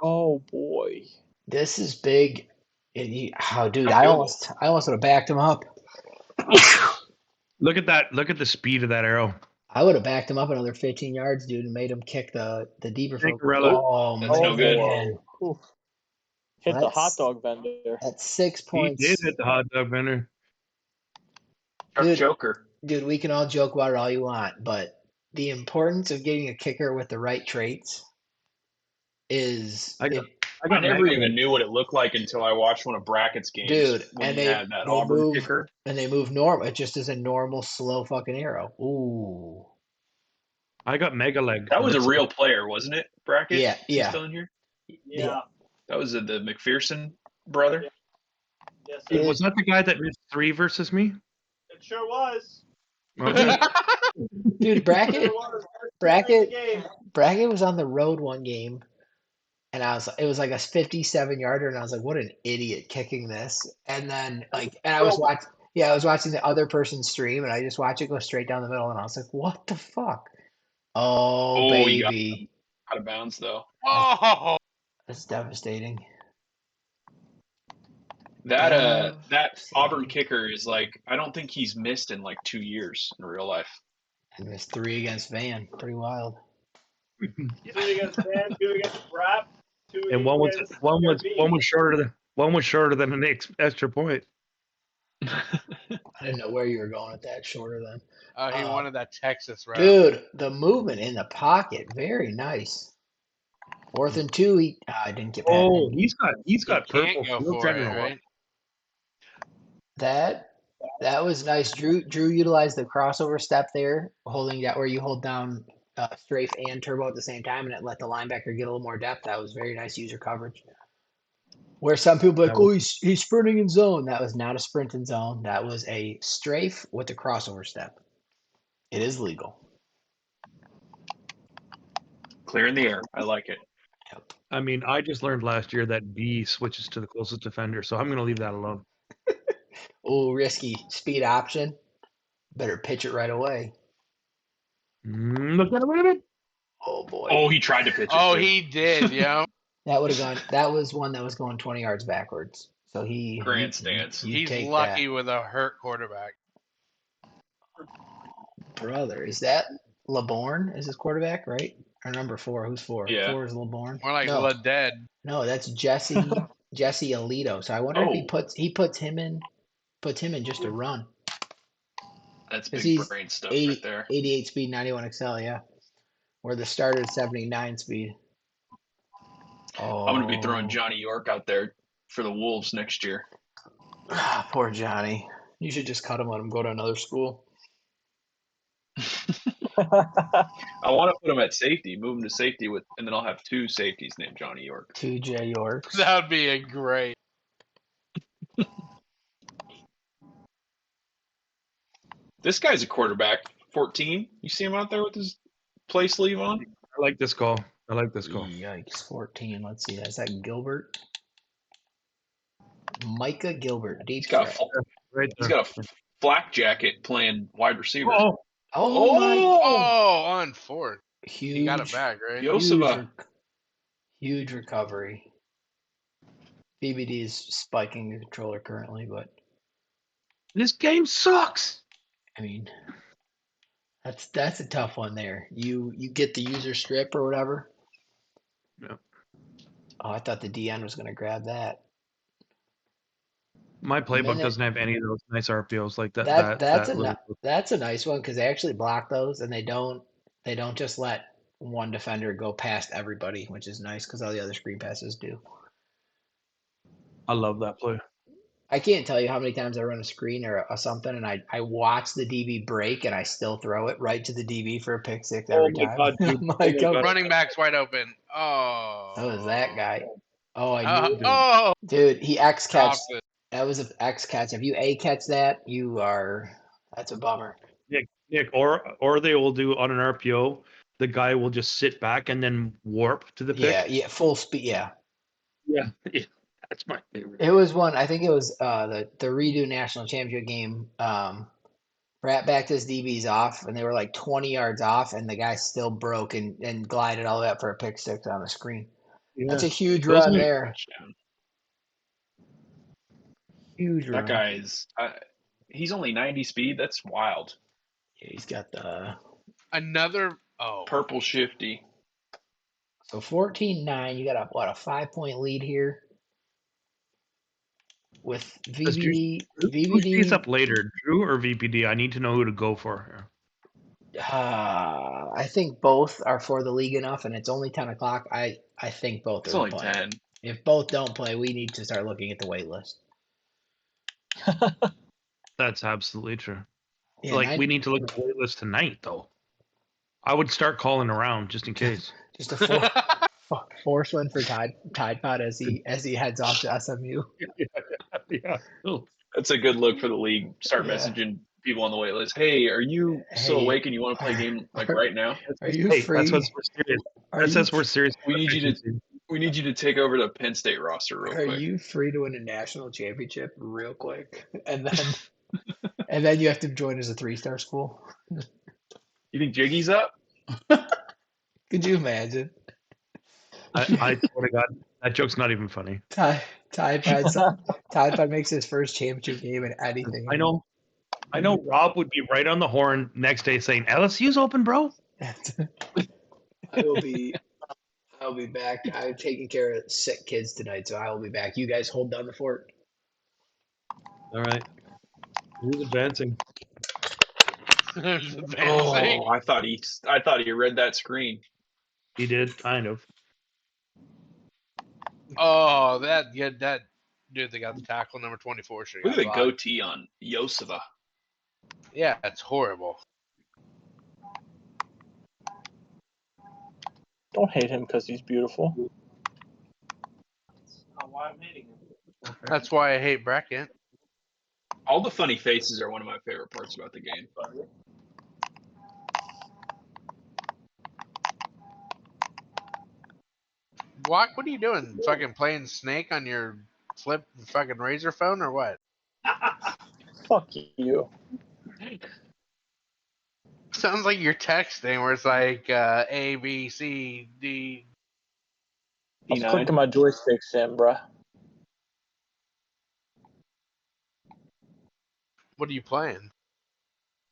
Oh boy. this is big. Dude, I I feel almost would have backed him up. Look at that. Look at the speed of that arrow. I would have backed him up another 15 yards, dude, and made him kick the deeper field. Cinderella. Oh, That's no good. man. Oof. Hit the hot That's- dog vendor. That's 6 He points. did hit the hot dog vendor. Dude. Joker. Dude, we can all joke about it all you want, but the importance of getting a kicker with the right traits is I I never even knew what it looked like until I watched one of Brackett's games. Dude, when and he they- had that they Auburn move- kicker. and they move normal. It just is a normal slow fucking arrow. Ooh. I got mega leg. That was a real player, wasn't it? Brackett. Yeah, Is he yeah. still in here? Yeah. That was the McPherson brother. Yes, It it, Was that the guy that missed 3 versus me? it sure was. Okay. Dude, It Brackett sure was. Brackett- Game. Brackett was on the road one game, and it was like a 57-yarder, and I was like, what an idiot kicking this. And then I was watching the other person's stream, and I just watched it go straight down the middle, and I was like, what the fuck? Oh, he got baby. Out of bounds though. Oh, That's devastating. That Auburn kicker is I don't think he's missed in 2 years in real life. And it was 3 against Van. Pretty wild. 2 against Van, 2 against Rap, 2 And one was against one was RB. one was shorter than an extra point. I didn't know where you were going with that shorter than. he wanted that Texas route. Dude, the movement in the pocket, very nice. 4th and 2, he didn't get past Oh, him. he's got Can't purple go field for it, general. right? That was nice. Drew utilized the crossover step there, holding that where you hold down strafe and turbo at the same time, and it let the linebacker get a little more depth. That was very nice user coverage. Where some people are like, oh, he's sprinting in zone. That was not a sprint in zone. That was a strafe with a crossover step. It is legal. Clear in the air. I like it. Yep. I mean, I just learned last year that B switches to the closest defender, so I'm going to leave that alone. Oh, risky speed option. Better pitch it right away. Look at it. Oh boy. Oh, he tried to pitch it. Oh, too. he did, yeah. That would have gone. That was one that was going 20 yards backwards. So Grandstands. you He's take lucky with a hurt quarterback. Brother, is that LeBourne? Is his quarterback right? Or number 4? Who's 4? Yeah. 4 is LeBourne. More like no, Le Dead. no, that's Jesse Alito. So I wonder if he puts him in just a run. That's 'Cause big he's brain stuff 80 right there. 88 speed, 91 XL, yeah. Where the starter is 79 speed. Oh, I'm going to be throwing Johnny York out there for the Wolves next year. Poor Johnny. You should just cut him, let him go to another school. I want to put him at safety, move him to safety and then I'll have 2 safeties named Johnny York. 2 J Yorks. That would be a great. This guy's a quarterback, 14. You see him out there with his play sleeve on? I like this call. Yikes, 14. Let's see. Is that Gilbert? Micah Gilbert. Deep He's got threat. he's got a flak jacket playing wide receiver. Oh my! On fourth. Huge. He got it back, right? Huge recovery. BBD is spiking the controller currently, but this game sucks. I mean, that's a tough one there. You get the user strip or whatever. Yeah. Oh, I thought the DN was going to grab that. My playbook doesn't have any of those nice RPOs like that. That's a nice one because they actually block those and they don't just let one defender go past everybody, which is nice because all the other screen passes do. I love that play. I can't tell you how many times I run a screen or something and I watch the DB break and I still throw it right to the DB for a pick six every time. God, dude. Running back's wide open. Oh. That was that guy. Oh, I knew. Dude, he X catched. That was an X catch. If you A catch that, that's a bummer. Nick, or they will do on an RPO, the guy will just sit back and then warp to the pick. Yeah, full speed. Yeah. That's my favorite. It was one. I think it was the redo national championship game. Rat backed his DBs off, and they were like 20 yards off, and the guy still broke and glided all the way up for a pick six on the screen. Yeah. That's a huge run there. Touchdown. Huge run. That guy is. He's only 90 speed. That's wild. Yeah, he's got the another purple shifty. So 14-9. You got a 5-point lead here. With VBD. Who's up later, Drew or VPD? I need to know who to go for here. I think both are for the league enough, and it's only 10 o'clock. I think both it's are only playing. 10. If both don't play, we need to start looking at the wait list. That's absolutely true. Yeah, we need to look at the wait list tonight, though. I would start calling around just in case. Just a force one for Tide Pod as he heads off to SMU. Yeah. That's a good look for the league. Start messaging people on the wait list. Hey, are you still awake and you want to play a game right now? Are you free? That's what's serious. That says we're serious. We need you to take over the Penn State roster real quick. Are you free to win a national championship real quick? And then you have to join as a 3-star school. You think Jiggy's up? Could you imagine? I swear to God, that joke's not even funny. Tide Pod makes his first championship game in anything. I know. Rob would be right on the horn next day saying, "LSU's open, bro." I'll be back. I'm taking care of sick kids tonight, so I will be back. You guys hold down the fort. All right. Who's advancing? Oh, I thought he read that screen. He did, kind of. Oh, that dude, they got the tackle number 24. Look at the goatee on Yoseva. Yeah, it's horrible. Don't hate him because he's beautiful. That's not why I'm hating him. That's why I hate Brackett. All the funny faces are one of my favorite parts about the game. Walk, what are you doing? Fucking playing Snake on your flip fucking Razor phone or what? Fuck you. Sounds like you're texting where it's like A, B, C, D. I was clicking my joystick, Sim, bruh. What are you playing?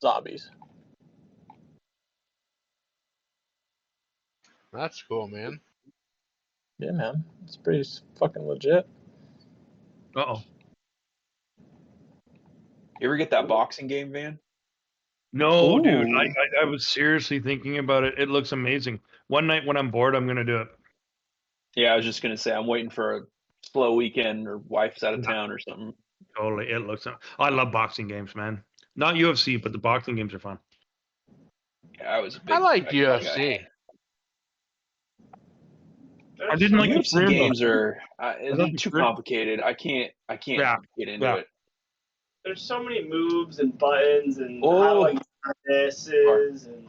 Zombies. That's cool, man. Yeah, man. It's pretty fucking legit. Uh-oh. You ever get that boxing game, Van? No, Ooh. Dude. I was seriously thinking about it. It looks amazing. One night when I'm bored, I'm going to do it. Yeah, I was just going to say, I'm waiting for a slow weekend or wife's out of town or something. Totally. It looks... I love boxing games, man. Not UFC, but the boxing games are fun. Yeah, I was a big. I like Tekken guy. UFC. I didn't like the UFC frame games are thought the too frame- complicated. I can't Yeah, get into yeah. it. There's so many moves and buttons and Oh. how do I use this is and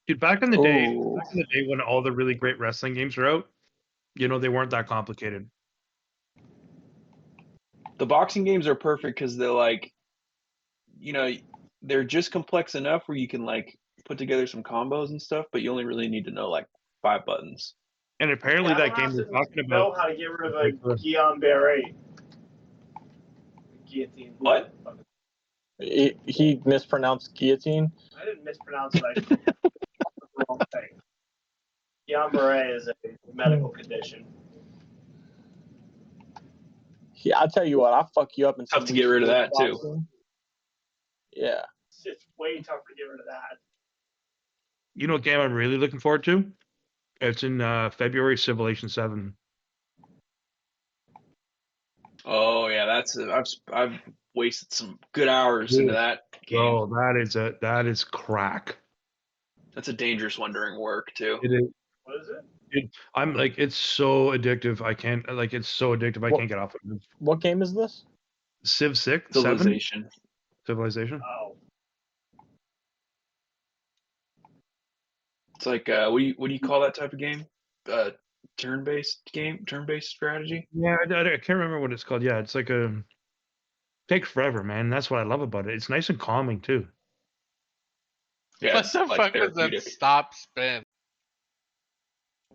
Dude, back in the day Ooh. when all the really great wrestling games were out, they weren't that complicated. The boxing games are perfect because they're like, they're just complex enough where you can like put together some combos and stuff, but you only really need to know like 5 buttons. And apparently I that don't game have we're to talking know about. how to get rid of a Guillaume Barre. Guillotine. What? He mispronounced guillotine. I didn't mispronounce it. I said the wrong thing. Guillaume Barre is a medical condition. Yeah, I'll tell you what, I'll fuck you up in Tough to get rid of that, too. boxing. Yeah. It's way tougher to get rid of that. You know what game I'm really looking forward to? It's in February, Civilization 7. Oh yeah, I've wasted some good hours into that game. Oh, that is crack. That's a dangerous one during work too. It is. What is it? I'm like, it's so addictive. I can't it's so addictive. I can't get off of it. What game is this? Civ 6, 7? Civilization. Civilization. Oh. It's like what do you call that type of game? Turn-based strategy. Yeah, I can't remember what it's called. Yeah, it's like takes forever, man. That's what I love about it. It's nice and calming too. Yeah, What it's the like fuck was that therapeutic. stop spin?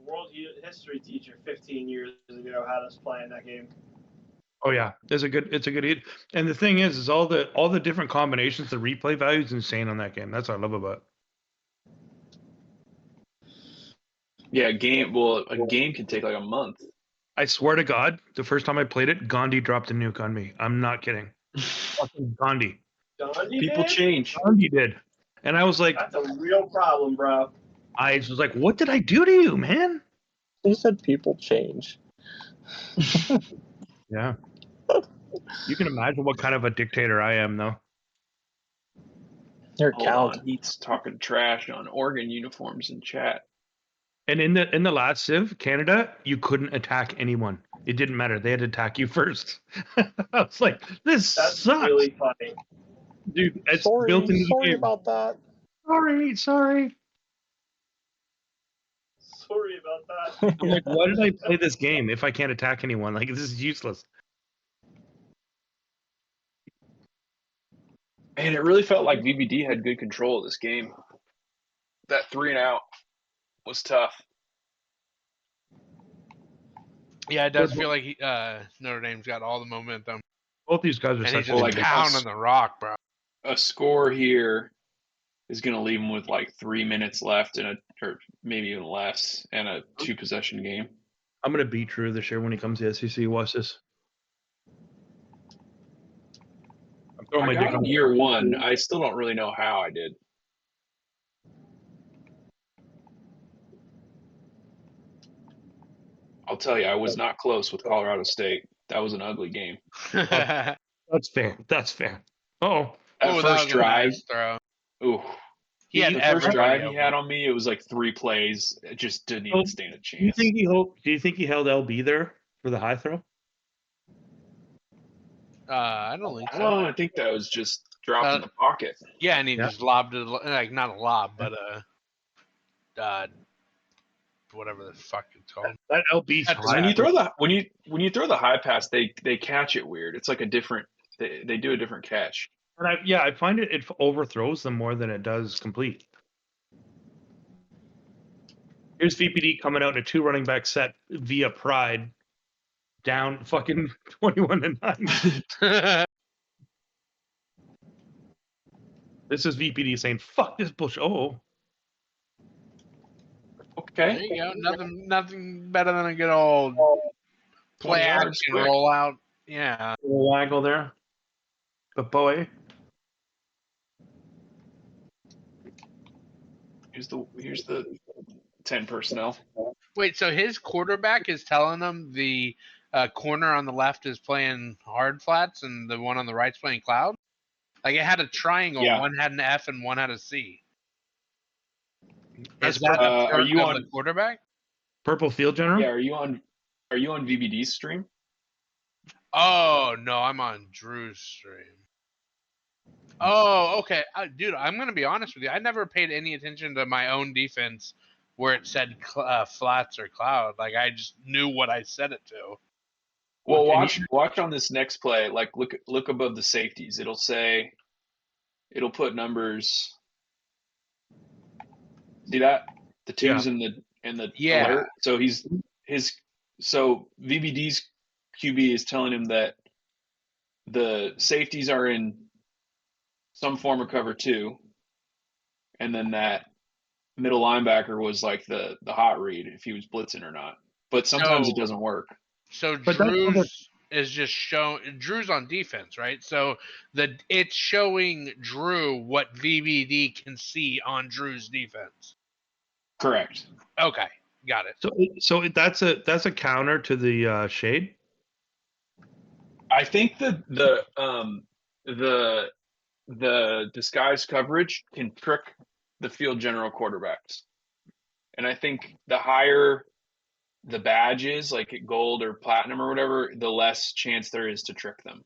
World history teacher 15 years ago had us playing that game. Oh yeah, it's a good hit. And the thing is all the different combinations, the replay value is insane on that game. That's what I love about it. Yeah, a game can take like a month. I swear to God, the first time I played it, Gandhi dropped a nuke on me. I'm not kidding. Fucking Gandhi. Gandhi People did? change. Gandhi did. And I was like, That's a real problem, bro. I was like, what did I do to you, man? He said people change. Yeah. You can imagine what kind of a dictator I am, though. You're Hold count. on, he's talking trash on Oregon uniforms in chat. And in the last Civ, Canada, you couldn't attack anyone. It didn't matter. They had to attack you first. I was like, this That's sucks. really funny. Dude, it's built into the Sorry game. about that. Sorry. Sorry about that. I'm like, why did I play this game if I can't attack anyone? Like, this is useless. And it really felt like VVD had good control of this game. That 3 and out was tough. Yeah, it does feel like Notre Dame's got all the momentum, Both these guys are and such he's just like pounding the rock, bro. A score here is going to leave him with like 3 minutes left or maybe even less, and a 2-possession game. I'm going to beat Drew this year when he comes to SEC. Watch this. I'm throwing I my got dick him on year 1. I still don't really know how I did. I'll tell you, I was not close with Colorado State. That was an ugly game. That's fair. That's fair. Oh, That Ooh, first was a drive, nice throw. ooh. He had The first everybody drive he open. had on me, it was like 3 plays. It just didn't even stand a do you chance. think he held LB there for the high throw? I don't think so. No, I think that was just dropped in the pocket. Yeah, and he just lobbed it, like not a lob, but whatever the fuck it's called. That LB's That's- When you throw the high pass, they catch it weird. It's like a different. They do a different catch. And I find it overthrows them more than it does complete. Here's VPD coming out in a 2 running back set via Pride, down fucking 21-9. This is VPD saying, "Fuck this bullshit." Oh, Okay. There you go. Nothing better than a good old play 20 yards action quick. roll out. Yeah. little waggle there. But boy, Here's the 10 personnel. Wait, so his quarterback is telling him the corner on the left is playing hard flats and the one on the right's playing cloud? Like it had a triangle. Yeah. One had an F and one had a C. Is that a are you of on the quarterback? Purple Field General? Yeah, are you on VBD's stream? Oh no, I'm on Drew's stream. Oh, okay, dude. I'm gonna be honest with you. I never paid any attention to my own defense where it said flats or cloud. Like I just knew what I set it to. Well, watch on this next play. Like look above the safeties. It'll put numbers. See that? The twos and the alert. So so VBD's QB is telling him that the safeties are in some form of cover 2, and then that middle linebacker was like the hot read if he was blitzing or not. But sometimes it doesn't work. So Drew's is just Drew's on defense, right? So it's showing Drew what VBD can see on Drew's defense. Correct. Okay, got it. So that's a counter to the shade. I think the disguise coverage can trick the field general quarterbacks, and I think the higher the badge is, like gold or platinum or whatever, the less chance there is to trick them.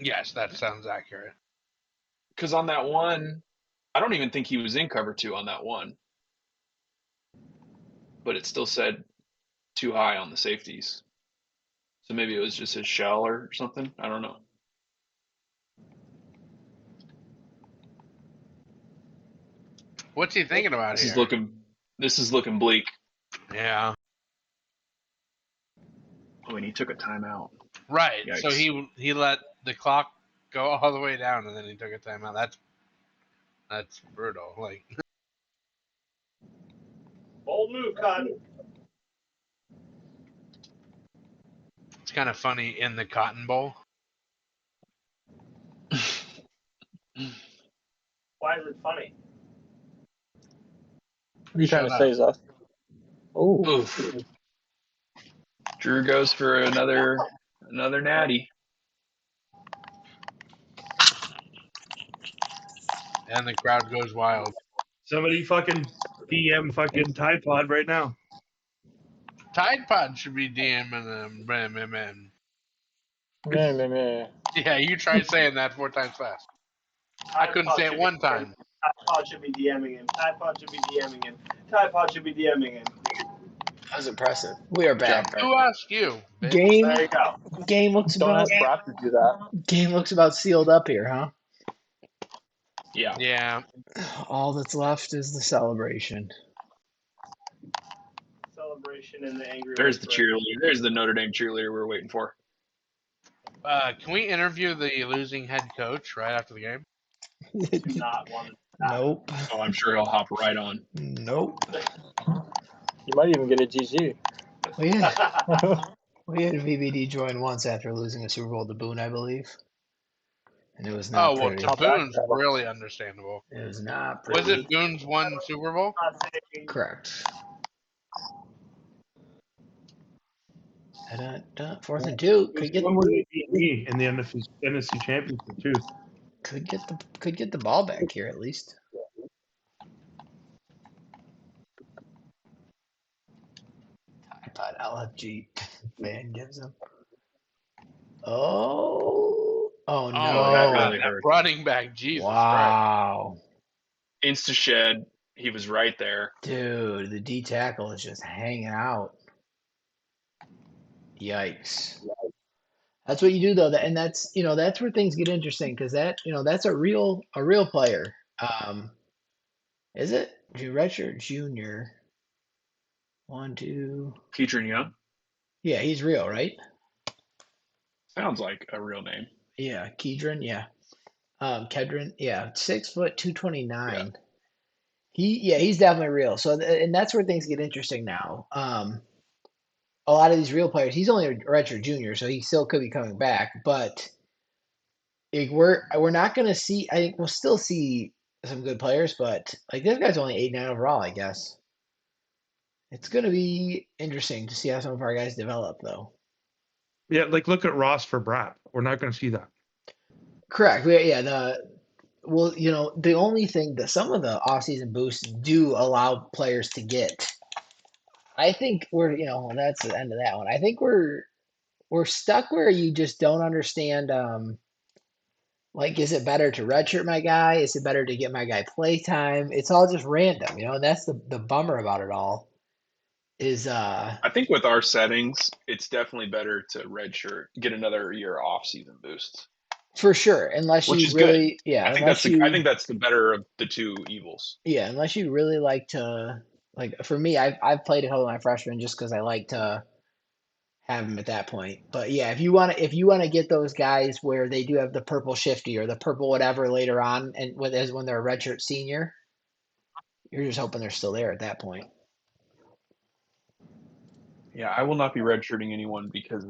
Yes, that sounds accurate. Because on that one, I don't even think he was in cover 2 on that one, but it still said too high on the safeties. So maybe it was just his shell or something. I don't know. What's he thinking about This here? This is looking bleak. Yeah. Oh, and he took a timeout. Right. Yikes. So he let the clock go all the way down, and then he took a timeout. That's brutal. Like. Bold move, Cotton. It's kind of funny in the Cotton Bowl. Why is it funny? What are you trying to say, Zeth? Oh, Oof. Drew goes for another natty. And the crowd goes wild. Somebody fucking DM fucking Tide Pod right now. Tide Pod should be DMing them. Man. man. Yeah, you try saying that 4 times fast. I couldn't say it 1 time. Tide Pod should be DMing him. Tide Pod should be DMing him. Tide Pod should be DMing him. That was impressive. We are back. Who asked you? bitch? Game There you go. game looks Don't about ask Brock to do that. game looks about sealed up here, huh? Yeah. Yeah. All that's left is the celebration. Celebration and the angry. There's the cheerleader. There's the Notre Dame cheerleader we're waiting for. Can we interview the losing head coach right after the game? Do not want to. Nope. Oh, I'm sure he'll hop right on. Nope. You might even get a GG. We had VBD join once after losing a Super Bowl to Boone, I believe. And it was not pretty. To Boone's really understandable. It was not pretty. Was it Boone's one Super Bowl? Correct. 4th and 2. Could get One more they beat me in the NFC Championship too. could get the ball back here at least. iPod LFG fan gives him. Oh no! that really hurt. Running back, Jesus Christ. Wow, Insta shed. He was right there. dude, the D tackle is just hanging out. Yikes! That's what you do though, and that's where things get interesting because that's a real player. Is it Redshirt Junior? 1, 2. Keatron Young. Yeah, he's real, right? Sounds like a real name. Yeah, Kedron. Yeah, Kedron. Yeah, 6 foot 229. Yeah. He's definitely real. So, and that's where things get interesting now. A lot of these real players. He's only a redshirt junior, so he still could be coming back. But we're not going to see. I think we'll still see some good players, but like this guy's only 8-9 overall, I guess. It's going to be interesting to see how some of our guys develop, though. Yeah, like look at Ross for Brap. We're not going to see that. Correct. Well, the only thing that some of the off-season boosts do allow players to get, I think that's the end of that one. I think we're stuck where you just don't understand. Like, is it better to redshirt my guy? Is it better to get my guy play time? It's all just random, and that's the bummer about it all. Is I think with our settings, it's definitely better to redshirt, get another year off season boost. For sure, unless which you is really, good. yeah. I think that's the better of the two evils. Yeah, unless you really like to, like for me, I've played a couple of my freshmen just because I like to have them at that point. But yeah, if you want to get those guys where they do have the purple shifty or the purple whatever later on, and when they're a redshirt senior, you're just hoping they're still there at that point. Yeah, I will not be redshirting anyone because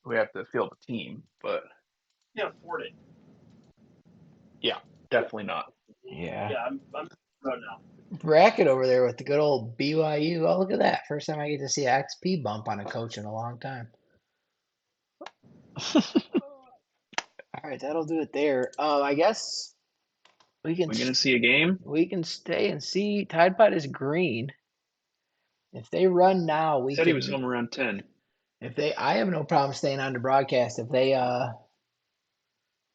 we have to field a team, but can't afford it. Yeah, definitely not. Yeah. Yeah, I'm now. Bracket over there with the good old BYU. Oh, look at that! First time I get to see an XP bump on a coach in a long time. All right, that'll do it there. I guess we can. We're gonna see a game. We can stay and see. Tide Pod is green. If they run now, we said he was home around 10. I have no problem staying on the broadcast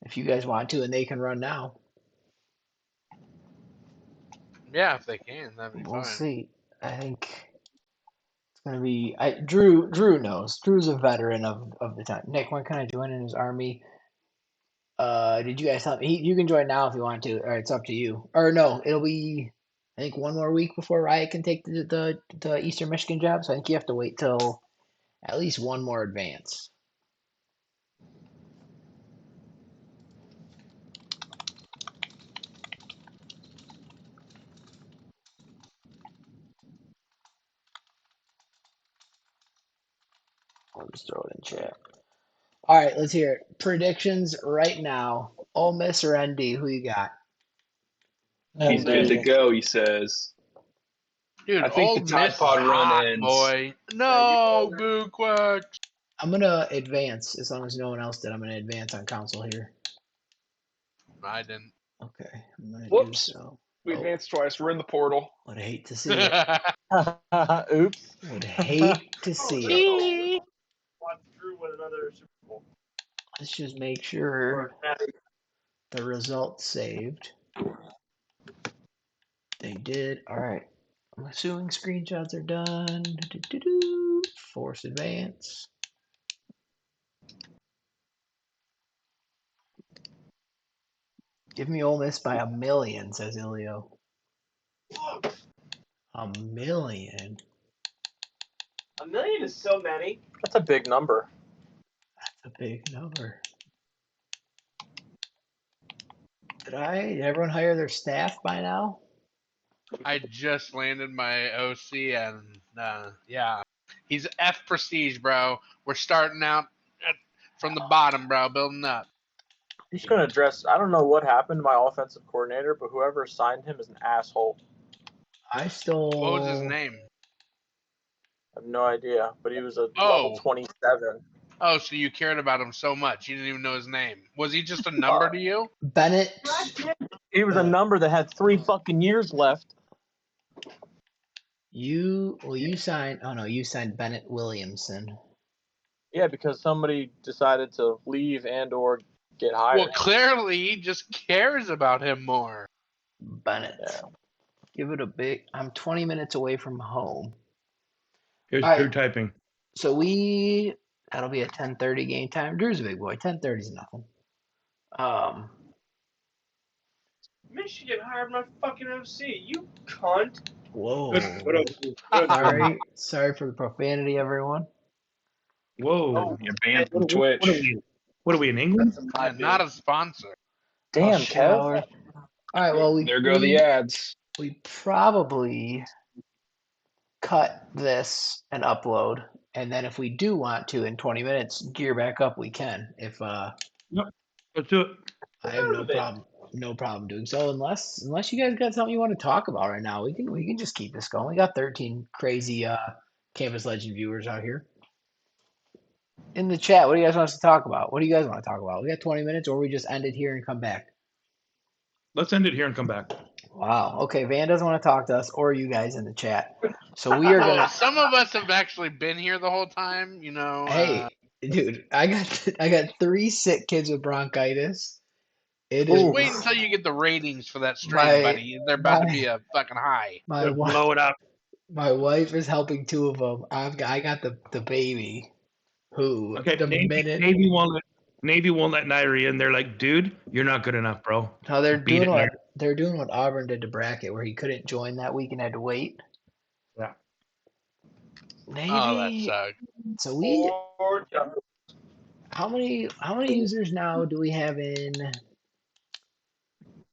if you guys want to, and they can run now. Yeah, if they can, that'd be fine. We'll see. I think it's gonna be. Drew knows. Drew's a veteran of the time. Nick, when can I join in his army? Did you guys tell me? You can join now if you want to, or it's up to you. Or no, it'll be, I think, one more week before Riot can take the Eastern Michigan job. So I think you have to wait till at least one more advance. I'll just throw it in chat. All right, let's hear it. Predictions right now. Ole Miss or ND? Who you got? He's good to go, he says. Dude, I think the Tide Pod run ends. Boy. No, Boo Quack. I'm going to advance. As long as no one else did, I'm going to advance on console here. I didn't. Okay. I'm going to do so. We advanced twice. We're in the portal. Would hate to see it. Oops. Would hate to see it. Watch Drew win another Super Bowl. Let's just make sure the results saved. They did. All right. I'm assuming screenshots are done. Force advance. Give me Ole Miss by 1 million, says Ilio. 1 million? 1 million is so many. That's a big number. That's a big number. Did everyone hire their staff by now? I just landed my OC and yeah. He's F prestige, bro. We're starting out from the bottom, bro, building up. I'm just going to address, I don't know what happened to my offensive coordinator, but whoever assigned him is an asshole. What was his name? I have no idea, but he was a level 27. Oh, so you cared about him so much. You didn't even know his name. Was he just a number to you? Bennett. He was a number that had 3 fucking years left. You signed Bennett Williamson. Yeah, because somebody decided to leave and or get hired. Well, clearly he just cares about him more. Bennett. Yeah. Give it a big. I'm 20 minutes away from home. Here's Drew typing. So that'll be a 10:30 game time. Drew's a big boy. 10:30 is nothing. Michigan hired my fucking OC. You cunt. Whoa. Sorry for the profanity, everyone. Whoa. You're banned from Twitch. What are we in England? Not a sponsor. Damn, Kev. All right, well, there go the ads. We probably cut this and upload, and then if we do want to in 20 minutes gear back up, we can. If Yep. Let's do it. I have no problem doing so, unless you guys got something you want to talk about right now. We can just keep this going. We got 13 crazy Campus Legend viewers out here. In the chat, what do you guys want us to talk about? What do you guys want to talk about? We got 20 minutes, or we just end it here and come back? let's end it here and come back. Wow. Okay, Van doesn't want to talk to us or you guys in the chat. So we are gonna. Some of us have actually been here the whole time. Hey, dude, I got 3 sick kids with bronchitis. Just wait until you get the ratings for that stream, buddy. They're about to be a fucking high. Blow it up. My wife is helping 2 of them. I got the baby. Who? Okay, the minute Navy won't let Nairi in. They're like, dude, you're not good enough, bro. No, they're doing what Auburn did to Brackett, where he couldn't join that week and had to wait. Yeah. Navy. Oh, that sucked. So how many users now do we have in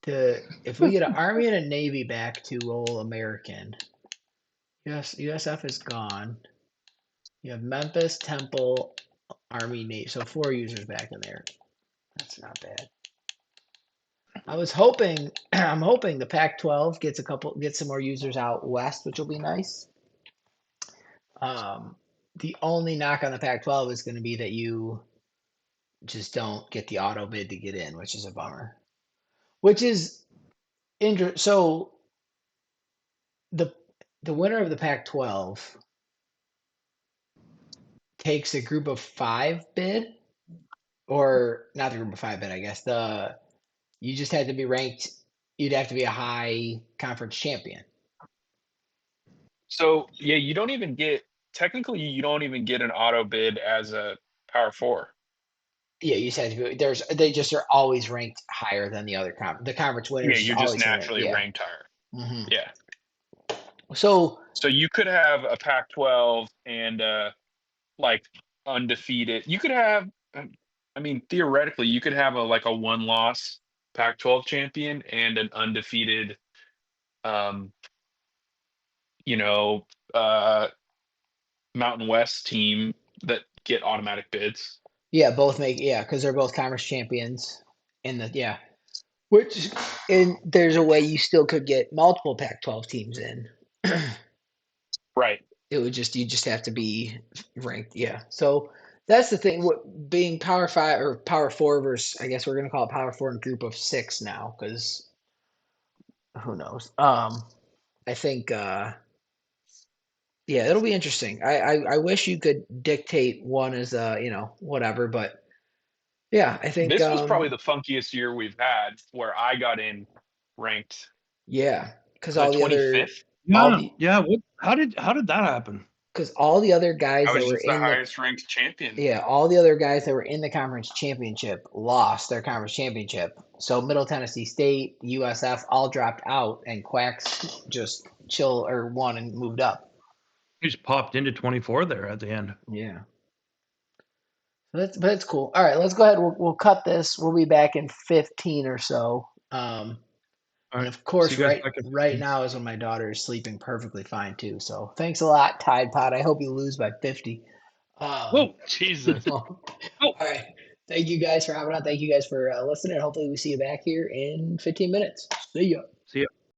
if we get an Army and a Navy back to roll American? Yes, USF is gone. You have Memphis, Temple, Army, Navy. So 4 users back in there. That's not bad. I'm hoping the Pac-12 gets some more users out west, which will be nice. The only knock on the Pac-12 is going to be that you just don't get the auto bid to get in, which is a bummer. Which is so the winner of the Pac-12 takes a group of 5 bid, or not the group of 5 bid, I guess. You just had to be ranked. You'd have to be a high conference champion. So yeah, you don't even get an auto bid as a Power 4. Yeah, you just have to be. They just are always ranked higher than the other the conference winners. Yeah, you're just naturally ranked higher. Mm-hmm. Yeah. So you could have a Pac-12 and like undefeated. You could have, I mean, theoretically, you could have a 1-loss Pac-12 champion and an undefeated, Mountain West team that get automatic bids. Yeah, both because they're both conference champions which there's a way you still could get multiple Pac-12 teams in. Right. You just have to be ranked. Yeah. So that's the thing. Being Power 5 or Power 4 versus, I guess we're going to call it Power 4 in group of 6 now, because who knows? I think, it'll be interesting. I wish you could dictate one as whatever, but yeah, I think this was probably the funkiest year we've had, where I got in ranked. Yeah, because all the 25th. How did that happen? Because all the other guys I was that were just the highest ranked champion. Yeah, all the other guys that were in the conference championship lost their conference championship. So Middle Tennessee State, USF all dropped out, and Quacks just won and moved up. He just popped into 24 there at the end. Yeah. But it's cool. All right, let's go ahead. We'll cut this. We'll be back in 15 or so. And of course, right now is when my daughter is sleeping perfectly fine too. So thanks a lot, Tide Pod. I hope you lose by 50. Whoa, Jesus! All right, thank you guys for hopping on. Thank you guys for listening. Hopefully, we see you back here in 15 minutes. See ya.